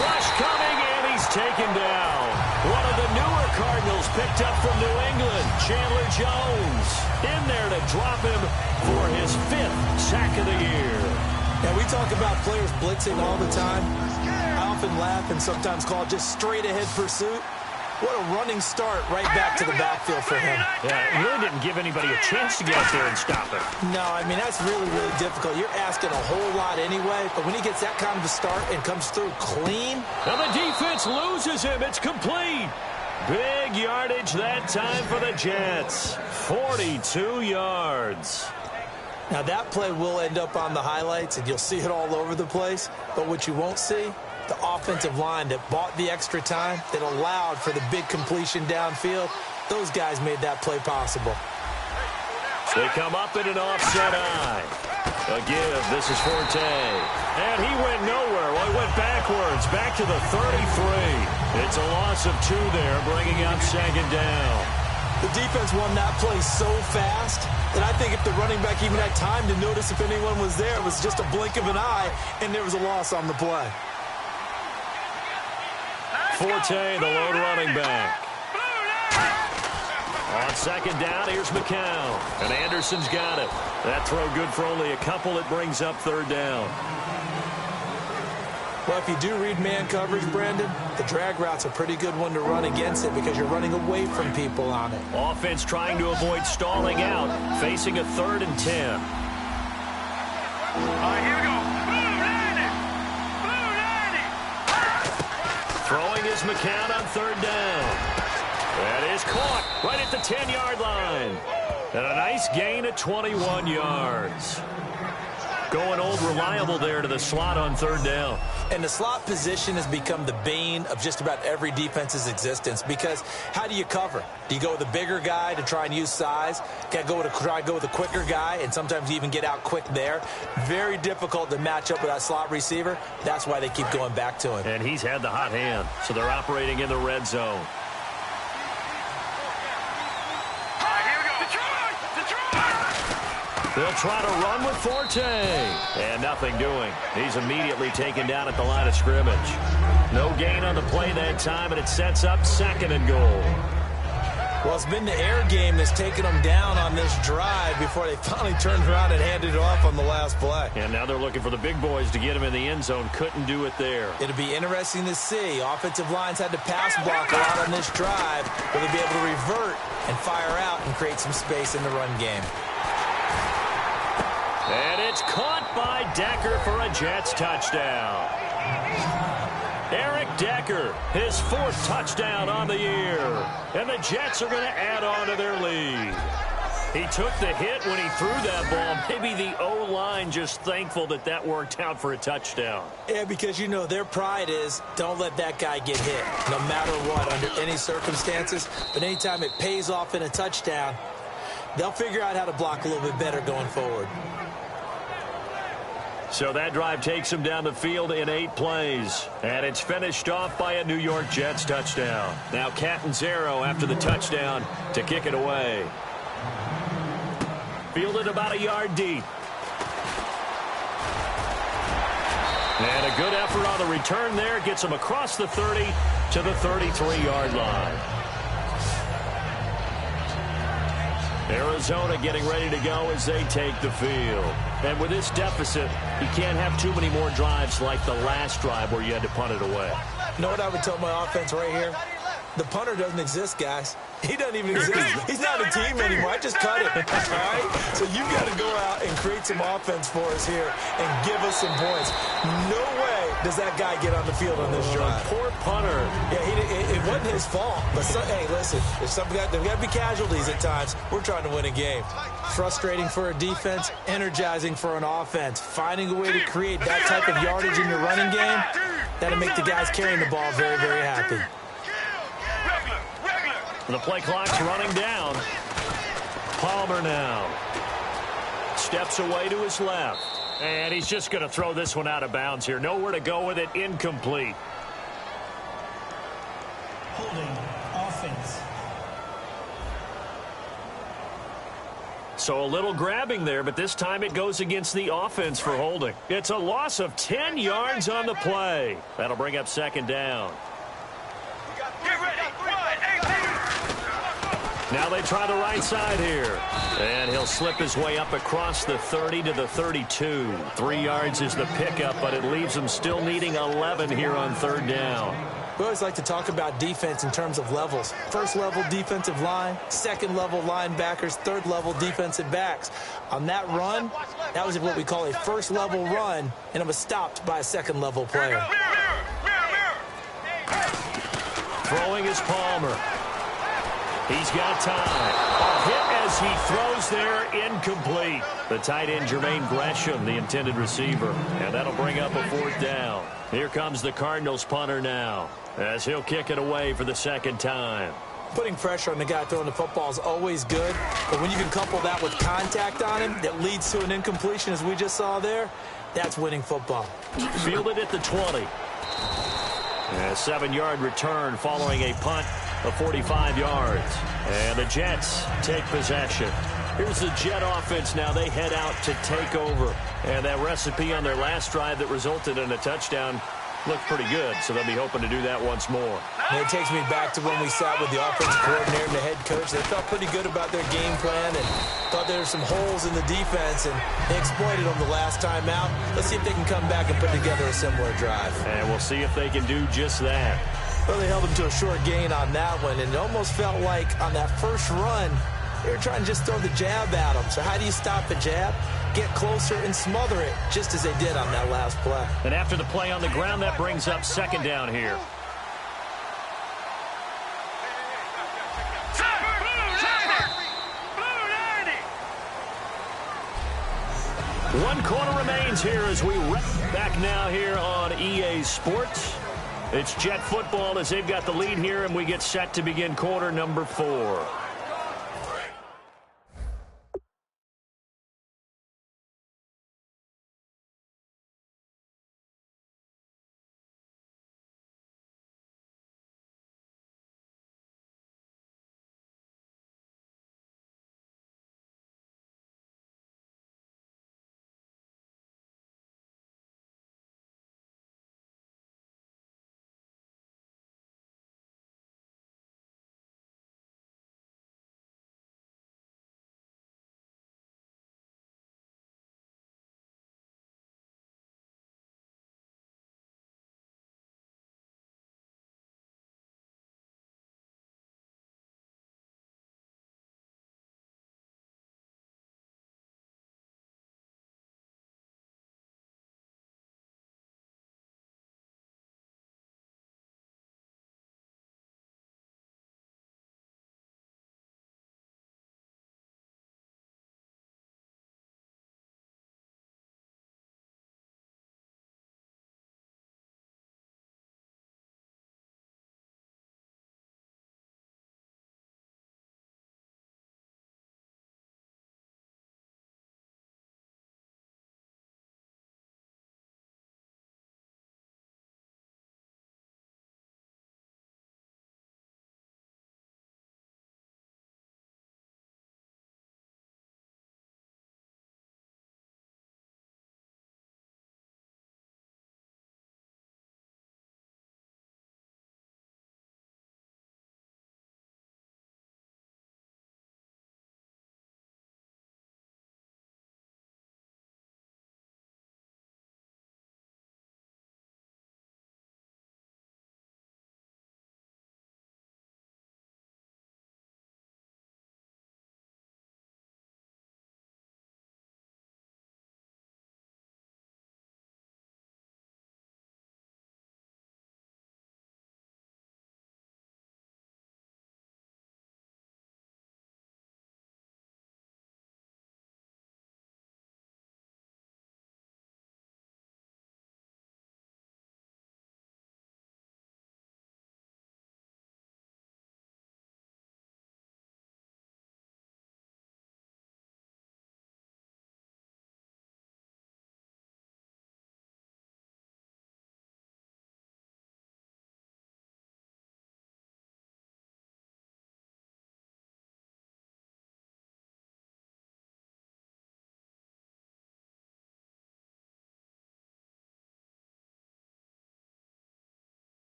Rush coming, and he's taken down. One of the newer Cardinals picked up from New England, Chandler Jones, in there to drop him for his 5th sack of the year. Now, we talk about players blitzing all the time. I often laugh and sometimes call it just straight-ahead pursuit. What a running start right back to the backfield for him. Yeah, he really didn't give anybody a chance to get up there and stop it. No, I mean, that's really, really difficult. You're asking a whole lot anyway, but when he gets that kind of a start and comes through clean. Now the defense loses him. It's complete. Big yardage that time for the Jets. 42 yards. Now, that play will end up on the highlights, and you'll see it all over the place. But what you won't see, the offensive line that bought the extra time, that allowed for the big completion downfield, those guys made that play possible. They come up in an offset eye. A give. This is Forte. And he went nowhere. Well, he went backwards, back to the 33. It's a loss of 2 there, bringing up 2nd down. The defense won that play so fast that I think if the running back even had time to notice if anyone was there, it was just a blink of an eye, and there was a loss on the play. Forte, the lone running back. On 2nd down, here's McCown. And Anderson's got it. That throw good for only a couple. It brings up 3rd down. Well, if you do read man coverage, Brandon, the drag route's a pretty good one to run against it because you're running away from people on it. Offense trying to avoid stalling out, facing a 3rd and 10. All right, here we go. Throwing is McCown on 3rd down. That is caught right at the 10-yard line. And a nice gain of 21 yards. Going old reliable there to the slot on third down. And the slot position has become the bane of just about every defense's existence, because how do you cover? Do you go with a bigger guy to try and use size? Try to go with a quicker guy, and sometimes you even get out quick there. Very difficult to match up with that slot receiver. That's why they keep going back to him. And he's had the hot hand, so they're operating in the red zone. They'll try to run with Forte. And nothing doing. He's immediately taken down at the line of scrimmage. No gain on the play that time, and it sets up 2nd and goal. Well, it's been the air game that's taken them down on this drive before they finally turned around and handed it off on the last play. And now they're looking for the big boys to get him in the end zone. Couldn't do it there. It'll be interesting to see. Offensive lines had to pass block a lot on this drive. Will they be able to revert and fire out and create some space in the run game? And it's caught by Decker for a Jets touchdown. Eric Decker, his 4th touchdown on the year. And the Jets are going to add on to their lead. He took the hit when he threw that ball. Maybe the O-line just thankful that that worked out for a touchdown. Yeah, because, you know, their pride is don't let that guy get hit, no matter what, under any circumstances. But anytime it pays off in a touchdown, they'll figure out how to block a little bit better going forward. So that drive takes him down the field in 8 plays. And it's finished off by a New York Jets touchdown. Now Catanzaro after the touchdown to kick it away. Fielded about a yard deep. And a good effort on the return there. Gets him across the 30 to the 33-yard line. Arizona getting ready to go as they take the field. And with this deficit, you can't have too many more drives like the last drive where you had to punt it away. You know what I would tell my offense right here? The punter doesn't exist, guys. He doesn't even exist. He's not a team anymore. I just cut it. All right? So you've got to go out and create some offense for us here and give us some points. No way does that guy get on the field on this drive. Poor punter. Yeah, it wasn't his fault. But hey, listen, there's got to be casualties at times. We're trying to win a game. Frustrating for a defense, energizing for an offense. Finding a way to create that type of yardage in your running game, that'll make the guys carrying the ball very, very happy. The play clock's running down. Palmer now steps away to his left. And he's just going to throw this one out of bounds here. Nowhere to go with it. Incomplete. Holding offense. So a little grabbing there, but this time it goes against the offense for holding. It's a loss of 10 yards on the play. That'll bring up 2nd down. Now they try the right side here. And he'll slip his way up across the 30 to the 32. 3 yards is the pickup, but it leaves him still needing 11 here on 3rd down. We always like to talk about defense in terms of levels. 1st level defensive line, 2nd level linebackers, 3rd level defensive backs. On that run, that was what we call a 1st level run, and it was stopped by a 2nd level player. Throwing is Palmer. He's got time. A hit as he throws there, incomplete. The tight end, Jermaine Gresham, the intended receiver. And that'll bring up a 4th down. Here comes the Cardinals punter now, as he'll kick it away for the 2nd time. Putting pressure on the guy throwing the football is always good, but when you can couple that with contact on him that leads to an incompletion, as we just saw there, that's winning football. Fielded at the 20. And a 7-yard return following a punt of 45 yards. And the Jets take possession. Here's the Jet offense now. They head out to take over. And that recipe on their last drive that resulted in a touchdown looked pretty good, so they'll be hoping to do that once more. And it takes me back to when we sat with the offensive coordinator and the head coach. They felt pretty good about their game plan and thought there were some holes in the defense, and they exploited them the last time out. Let's see if they can come back and put together a similar drive. And we'll see if they can do just that. Well, they held them to a short gain on that one, and it almost felt like on that first run, they were trying to just throw the jab at them. So how do you stop a jab? Get closer and smother it, just as they did on that last play. And after the play on the ground, that brings up 2nd down here. One quarter remains here as we back now here on EA Sports. It's Jet football as they've got the lead here, and we get set to begin quarter number 4.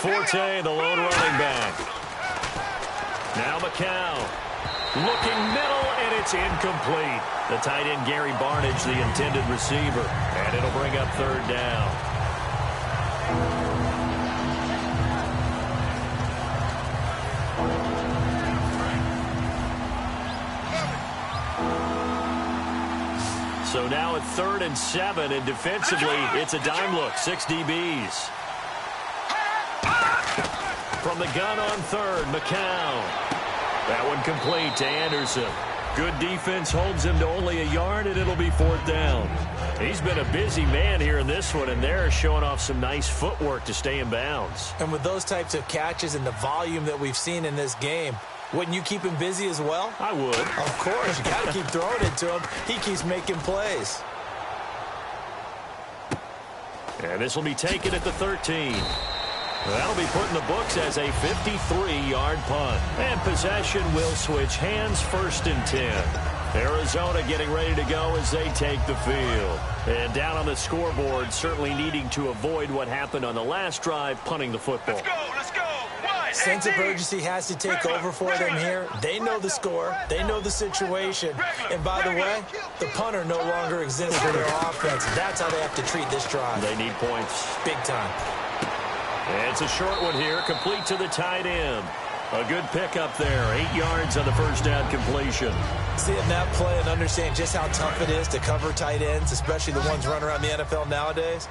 Forte, the lone running back. Now McCown. Looking middle, and it's incomplete. The tight end, Gary Barnage, the intended receiver. And it'll bring up third down. So now at 3rd and 7, and defensively, it's a dime look. 6 DBs. From the gun on 3rd, McCown. That one complete to Anderson. Good defense holds him to only a yard, and it'll be 4th down. He's been a busy man here in this one, and they're showing off some nice footwork to stay in bounds. And with those types of catches and the volume that we've seen in this game, wouldn't you keep him busy as well? I would. Of course. You got to keep throwing it to him. He keeps making plays. And this will be taken at the 13. That'll be put in the books as a 53-yard punt. And possession will switch hands, 1st and 10. Arizona getting ready to go as they take the field. And down on the scoreboard, certainly needing to avoid what happened on the last drive, punting the football. Let's go, let's go. Sense of urgency has to take over for them here. They know the score. They know the situation. And by the way, the punter no longer exists for their offense. That's how they have to treat this drive. They need points. Big time. And it's a short one here, complete to the tight end. A good pickup there, 8 yards on the 1st down completion. Seeing that play and understand just how tough it is to cover tight ends, especially the ones running around the NFL nowadays,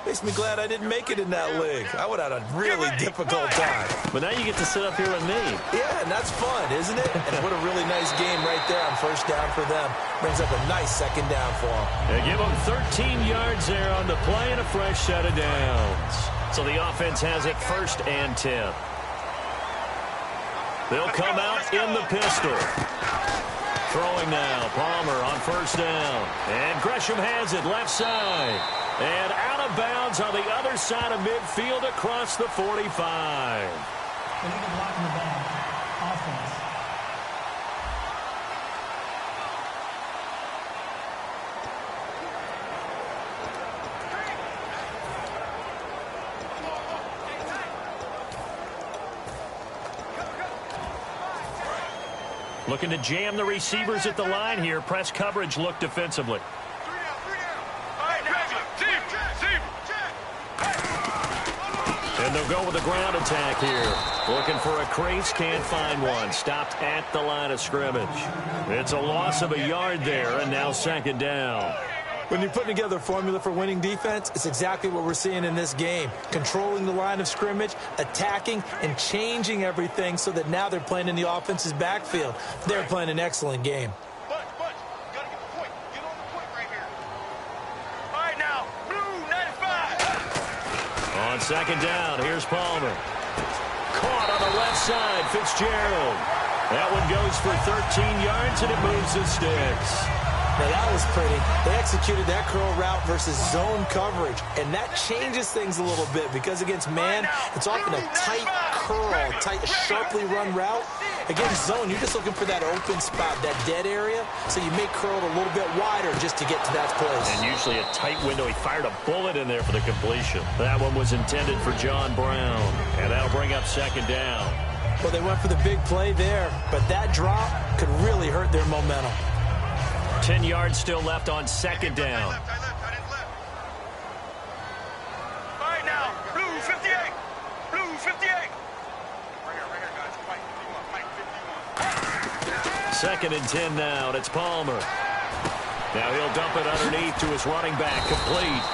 makes me glad I didn't make it in that league. I would have had a really difficult time. But now you get to sit up here with me. Yeah, and that's fun, isn't it? And what a really nice game right there on 1st down for them. Brings up a nice 2nd down for them. They give them 13 yards there on the play and a fresh set of downs. So the offense has it 1st and 10. They'll come out in the pistol. Throwing now, Palmer on 1st down. And Gresham has it left side. And out of bounds on the other side of midfield across the 45. Illegal block in the back. Offense. Looking to jam the receivers at the line here. Press coverage look defensively. And they'll go with the ground attack here. Looking for a crease, can't find one. Stopped at the line of scrimmage. It's a loss of a yard there, and now 2nd down. When you're putting together a formula for winning defense, it's exactly what we're seeing in this game. Controlling the line of scrimmage, attacking, and changing everything so that now they're playing in the offense's backfield. They're playing an excellent game. Bunch, you gotta get the point. Get on the point right here. All right, now, blue 95. On 2nd down, here's Palmer. Caught on the left side, Fitzgerald. That one goes for 13 yards, and it moves the sticks. Now, that was pretty. They executed that curl route versus zone coverage, and that changes things a little bit because against man, it's often a tight curl, tight, sharply run route. Against zone, you're just looking for that open spot, that dead area, so you may curl it a little bit wider just to get to that place. And usually a tight window. He fired a bullet in there for the completion. That one was intended for John Brown, and that'll bring up 2nd down. Well, they went for the big play there, but that drop could really hurt their momentum. 10 yards still left on 2nd down. All right, now, blue 58. Blue 58. Right here, guys. Fight 51. 2nd and 10 now, and it's Palmer. Now he'll dump it underneath to his running back, complete.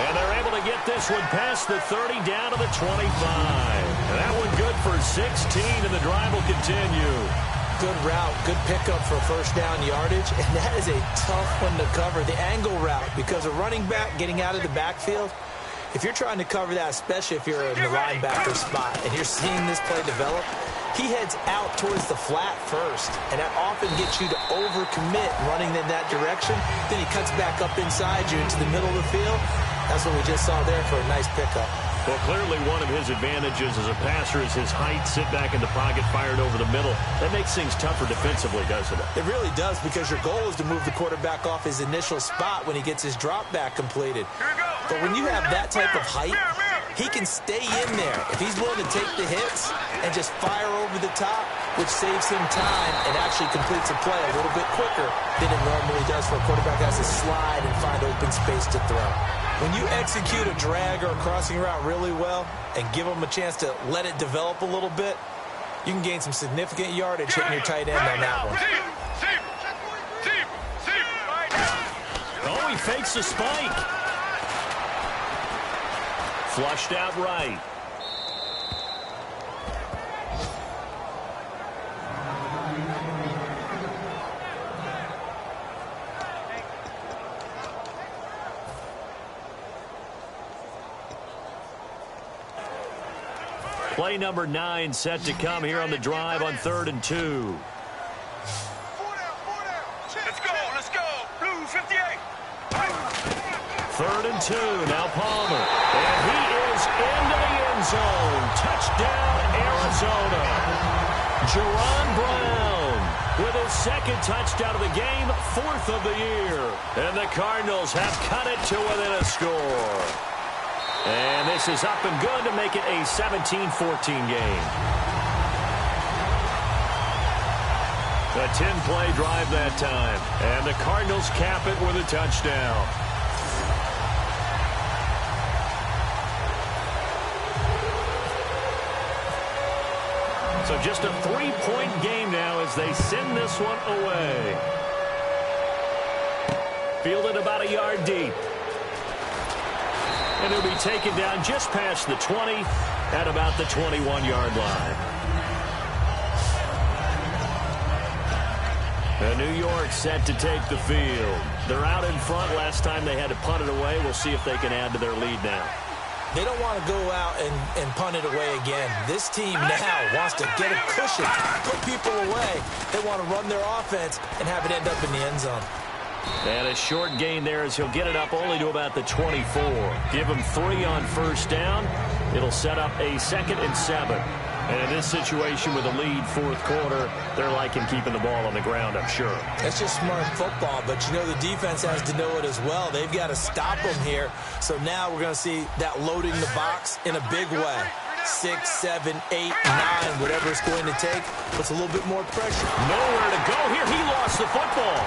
And they're able to get this one past the 30 down to the 25. And that one good for 16, and the drive will continue. Good route, good pickup for 1st down yardage, and that is a tough one to cover, the angle route, because a running back getting out of the backfield, if you're trying to cover that, especially if you're in the linebacker spot and you're seeing this play develop, he heads out towards the flat first, and that often gets you to overcommit running in that direction. Then he cuts back up inside you into the middle of the field. That's what we just saw there for a nice pickup. Well, clearly one of his advantages as a passer is his height. Sit back in the pocket, fired over the middle. That makes things tougher defensively, doesn't it? It really does, because your goal is to move the quarterback off his initial spot when he gets his drop back completed. But when you have that type of height, he can stay in there if he's willing to take the hits and just fire over the top, which saves him time and actually completes a play a little bit quicker than it normally does for a quarterback that has to slide and find open space to throw. When you execute a drag or a crossing route really well and give them a chance to let it develop a little bit, you can gain some significant yardage hitting your tight end on that one. Oh, he fakes the spike. Flushed out right. Play number 9 set to come here on the drive on 3rd and 2. Let's go. Blue 58. 3rd and 2. Now Palmer. And he is into the end zone. Touchdown, Arizona. Jerron Brown with his 2nd touchdown of the game, 4th of the year. And the Cardinals have cut it to within a score. And this is up and good to make it a 17-14 game. A 10-play drive that time. And the Cardinals cap it with a touchdown. So just a 3-point game now as they send this one away. Fielded about a yard deep. And it'll be taken down just past the 20 at about the 21-yard line. New York set to take the field. They're out in front. Last time they had to punt it away. We'll see if they can add to their lead now. They don't want to go out and punt it away again. This team now wants to get a cushion, put people away. They want to run their offense and have it end up in the end zone. And a short gain there as he'll get it up only to about the 24. Give him 3 on 1st down. It'll set up a 2nd and 7. And in this situation with a lead 4th quarter, they're liking keeping the ball on the ground, I'm sure. That's just smart football, but you know the defense has to know it as well. They've got to stop them here. So now we're going to see that loading the box in a big way. 6, 7, 8, 9, whatever it's going to take, puts a little bit more pressure. Nowhere to go here. He lost the football.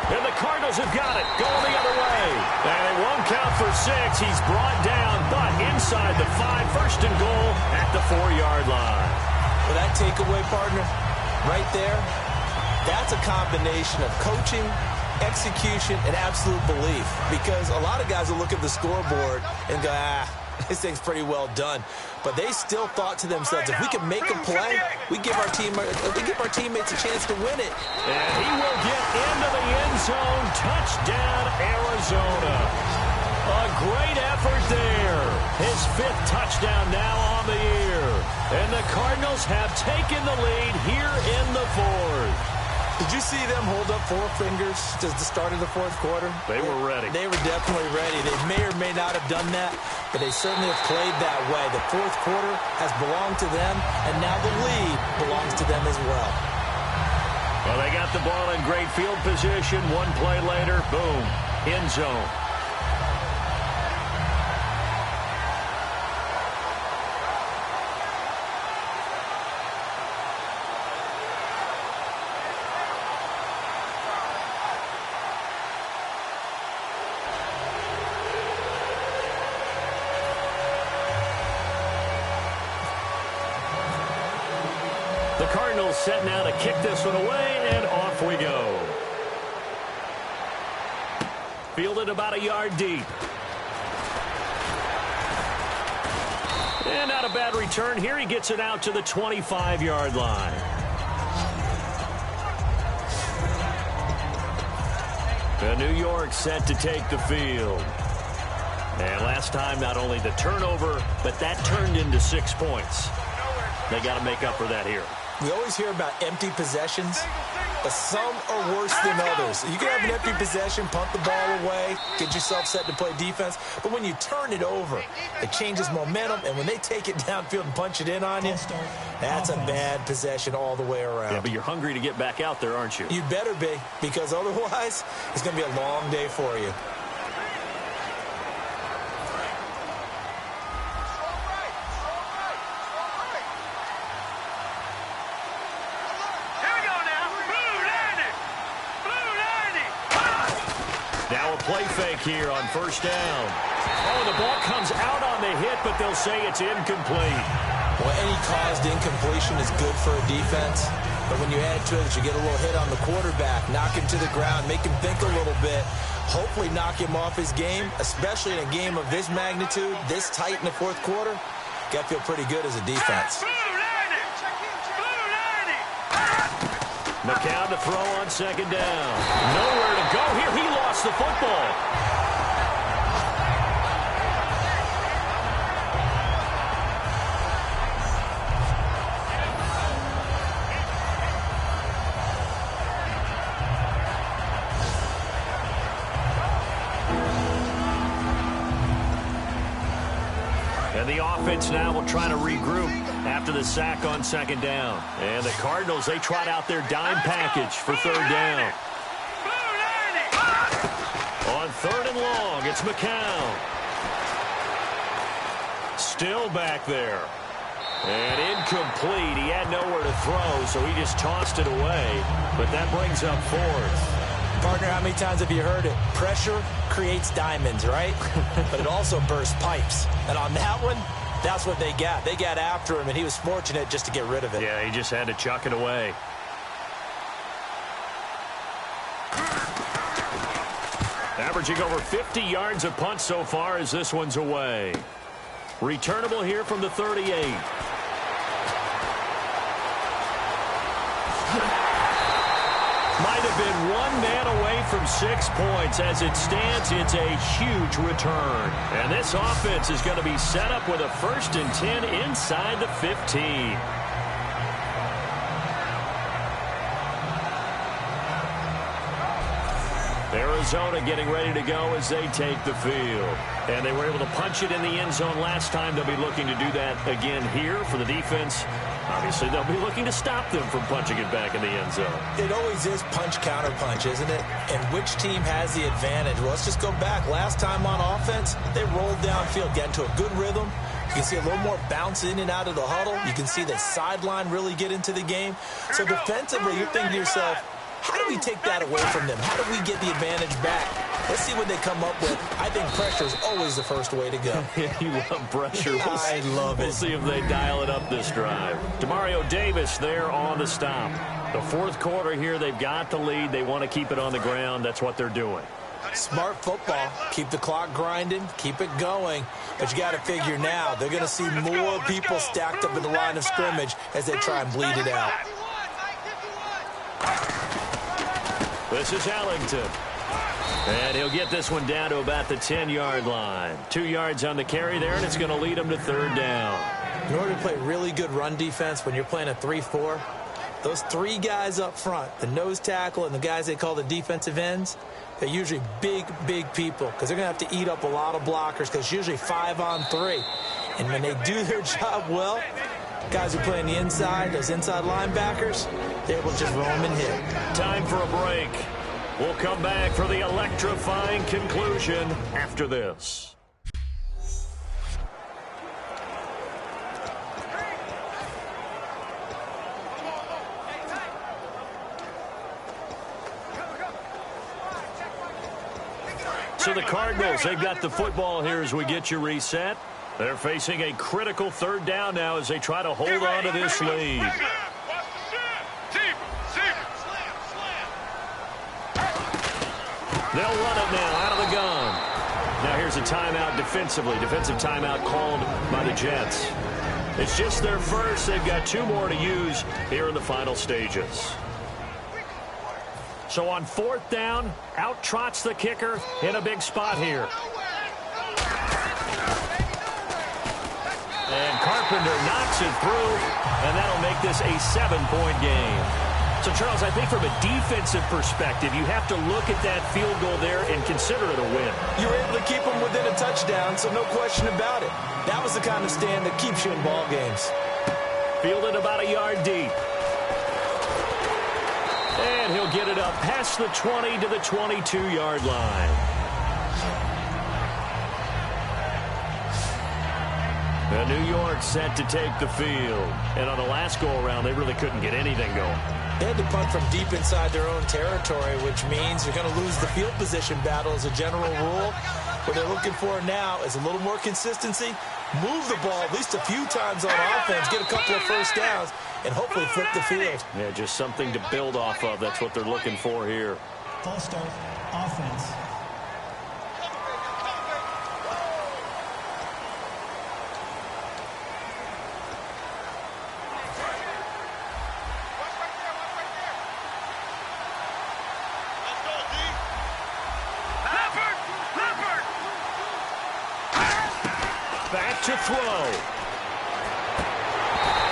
And the Cardinals have got it. Going the other way. And it won't count for 6. He's brought down, but inside the 5. 1st and goal at the 4-yard line. Well, that takeaway, partner, right there, that's a combination of coaching, execution, and absolute belief. Because a lot of guys will look at the scoreboard and go, this thing's pretty well done. But they still thought to themselves, if we can make a play, we give our teammates a chance to win it. And he will get into the end zone. Touchdown, Arizona. A great effort there. His 5th touchdown now on the year. And the Cardinals have taken the lead here in the 4th. Did you see them hold up 4 fingers at the start of the 4th quarter? They were ready. They were definitely ready. They may or may not have done that, but they certainly have played that way. The 4th quarter has belonged to them, and now the lead belongs to them as well. Well, they got the ball in great field position. 1 play later, boom, end zone. The Cardinals set now to kick this one away, and off we go. Fielded about a yard deep. And not a bad return here. He gets it out to the 25-yard line. The New York set to take the field. And last time, not only the turnover, but that turned into 6 points. They got to make up for that here. We always hear about empty possessions. but some are worse than others. You can have an empty possession, punt the ball away, get yourself set to play defense, but when you turn it over, it changes momentum, and when they take it downfield and punch it in on you, that's a bad possession all the way around. Yeah, but you're hungry to get back out there, aren't you? You better be, because otherwise, it's going to be a long day for you. Now a play fake here on first down. Oh, the ball comes out on the hit, but they'll say it's incomplete. Well, any caused incompletion is good for a defense, but when you add to it, you get a little hit on the quarterback, knock him to the ground, make him think a little bit, hopefully knock him off his game, especially in a game of this magnitude, this tight in the fourth quarter. Got to feel pretty good as a defense. McCown to throw on second down. Nowhere to go here. He lost the football. And the offense now will try to regroup after the sack on second down. And the Cardinals, they trot out their dime package for third down. On third and long, it's McCown. Still back there. And incomplete. He had nowhere to throw, so he just tossed it away. But that brings up fourth. Partner, how many times have you heard it? Pressure creates diamonds, right? But it also bursts pipes. And on that one, that's what they got. They got after him, and he was fortunate just to get rid of it. Yeah, he just had to chuck it away. Averaging over 50 yards a punt so far as this one's away. Returnable here from the 38. Might have been one man away from 6 points. As it stands, it's a huge return. And this offense is going to be set up with a 1st and 10 inside the 15. Arizona getting ready to go as they take the field. And they were able to punch it in the end zone last time. They'll be looking to do that again here for the defense. Obviously, they'll be looking to stop them from punching it back in the end zone. It always is punch-counter-punch, isn't it? And which team has the advantage? Well, let's just go back. Last time on offense, they rolled downfield, got into a good rhythm. You can see a little more bounce in and out of the huddle. You can see the sideline really get into the game. So defensively, you're thinking to yourself, how do we take that away from them? How do we get the advantage back? Let's see what they come up with. I think pressure is always the first way to go. You love pressure. I love it. We'll see if they dial it up this drive. Demario Davis there on the stop. The fourth quarter here, they've got the lead. They want to keep it on the ground. That's what they're doing. Smart football. Keep the clock grinding. Keep it going. But you got to figure now, they're going to see more people stacked up in the line of scrimmage as they try and bleed it out. This is Ellington. And he'll get this one down to about the 10-yard line. 2 yards on the carry there, and it's going to lead him to third down. In order to play really good run defense when you're playing a 3-4, those 3 guys up front, the nose tackle and the guys they call the defensive ends, they're usually big, big people because they're going to have to eat up a lot of blockers because it's usually 5-on-3. And when they do their job well, guys who play on the inside, those inside linebackers, they're able to just roam and hit. Time for a break. We'll come back for the electrifying conclusion after this. So the Cardinals, they've got the football here as we get you reset. They're facing a critical third down now as they try to hold on to this lead. They'll run it now out of the gun. Now here's a timeout defensively. Defensive timeout called by the Jets. It's just their first. They've got 2 more to use here in the final stages. So on fourth down, out trots the kicker in a big spot here. And Carpenter knocks it through, and that'll make this a 7-point game. So, Charles, I think from a defensive perspective, you have to look at that field goal there and consider it a win. You were able to keep them within a touchdown, so no question about it. That was the kind of stand that keeps you in ball games. Fielded about a yard deep. And he'll get it up past the 20 to the 22-yard line. And New York set to take the field. And on the last go-around, they really couldn't get anything going. They had to punt from deep inside their own territory, which means you're going to lose the field position battle as a general rule. What they're looking for now is a little more consistency, move the ball at least a few times on offense, get a couple of first downs, and hopefully flip the field. Yeah, just something to build off of. That's what they're looking for here. False start, offense. Back to throw.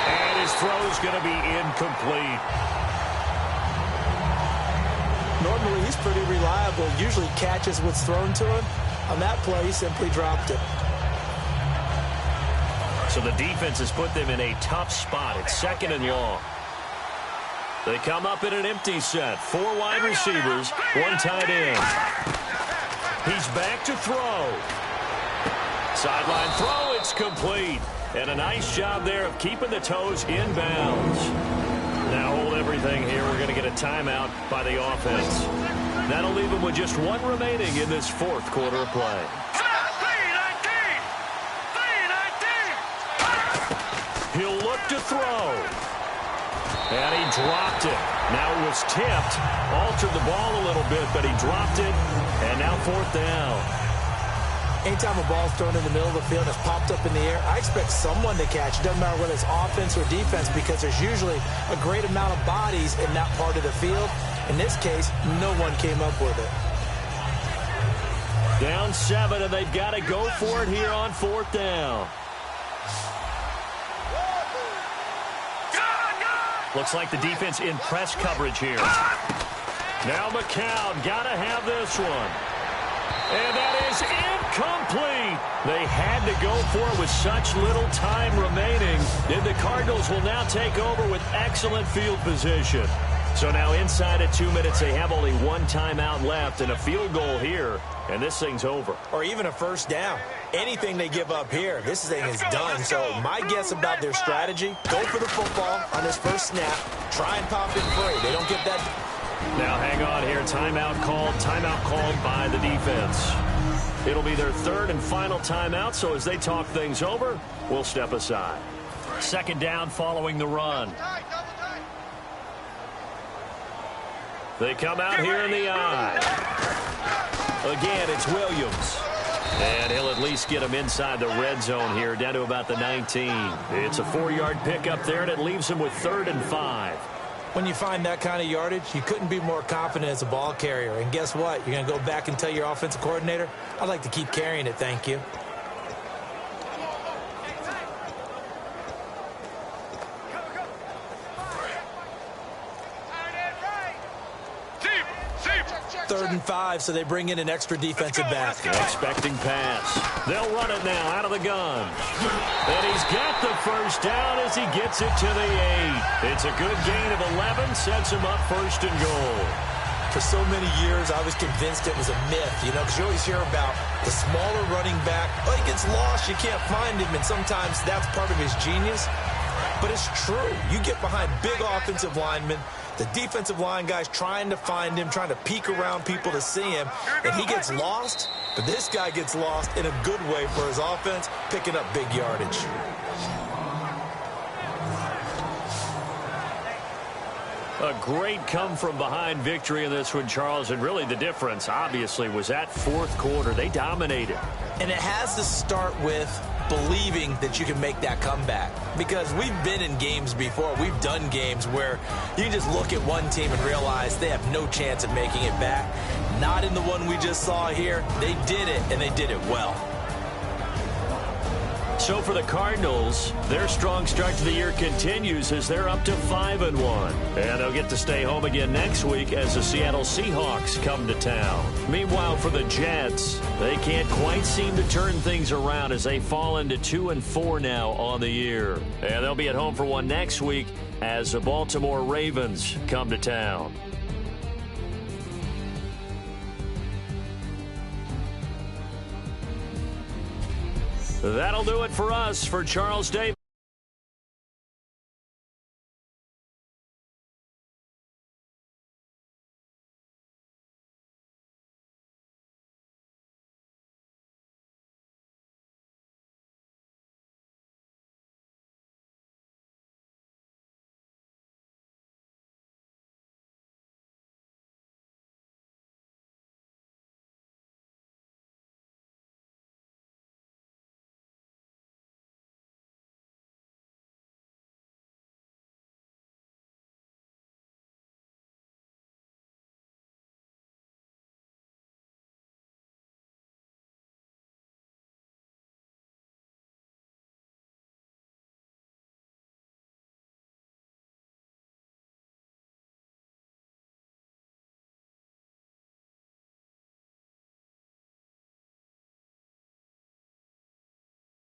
And his throw is going to be incomplete. Normally, he's pretty reliable. Usually catches what's thrown to him. On that play, he simply dropped it. So the defense has put them in a tough spot. It's second and long. They come up in an empty set. 4 wide receivers, 1 tight end. He's back to throw. Sideline throw, it's complete. And a nice job there of keeping the toes in bounds. Now hold everything here. We're going to get a timeout by the offense. That'll leave them with just 1 remaining in this 4th quarter of play. He'll look to throw. And he dropped it. Now it was tipped. Altered the ball a little bit, but he dropped it. And now 4th down. Anytime a ball's thrown in the middle of the field and it's popped up in the air, I expect someone to catch. It doesn't matter whether it's offense or defense because there's usually a great amount of bodies in that part of the field. In this case, no one came up with it. Down 7, and they've got to go for it here on 4th down. Looks like the defense in press coverage here. Now McCown got to have this one. And that is incomplete. They had to go for it with such little time remaining. And the Cardinals will now take over with excellent field position. So now inside of 2 minutes, they have only 1 timeout left and a field goal here. And this thing's over. Or even a first down. Anything they give up here, this thing is done. So my guess about their strategy, go for the football on this first snap. Try and pop in free. They don't get that. Now hang on here. Timeout called by the defense. It'll be their 3rd and final timeout, so as they talk things over, we'll step aside. 2nd down following the run. They come out here in the eye. Again, it's Williams. And he'll at least get him inside the red zone here, down to about the 19. It's a 4-yard pickup there, and it leaves him with 3rd and 5. When you find that kind of yardage, you couldn't be more confident as a ball carrier. And guess what? You're going to go back and tell your offensive coordinator, I'd like to keep carrying it, thank you. Third and 5, so they bring in an extra defensive back. Expecting pass. They'll run it now out of the gun. And he's got the first down as he gets it to the 8. It's a good gain of 11, sets him up 1st and goal. For so many years, I was convinced it was a myth, because you always hear about the smaller running back. Oh, he gets lost, you can't find him, and sometimes that's part of his genius. But it's true. You get behind big offensive linemen, the defensive line guys trying to find him, trying to peek around people to see him, and he gets lost. But this guy gets lost in a good way for his offense, picking up big yardage. A great come-from-behind victory in this one, Charles, and really the difference, obviously, was that 4th quarter. They dominated. And it has to start with believing that you can make that comeback. Because we've been in games before. We've done games where you can just look at one team and realize they have no chance of making it back. Not in the one we just saw here. They did it, and they did it well. So for the Cardinals, their strong start to the year continues as they're up to 5-1. And they'll get to stay home again next week as the Seattle Seahawks come to town. Meanwhile, for the Jets, they can't quite seem to turn things around as they fall into 2-4 now on the year. And they'll be at home for one next week as the Baltimore Ravens come to town. That'll do it for us. For Charles Davis.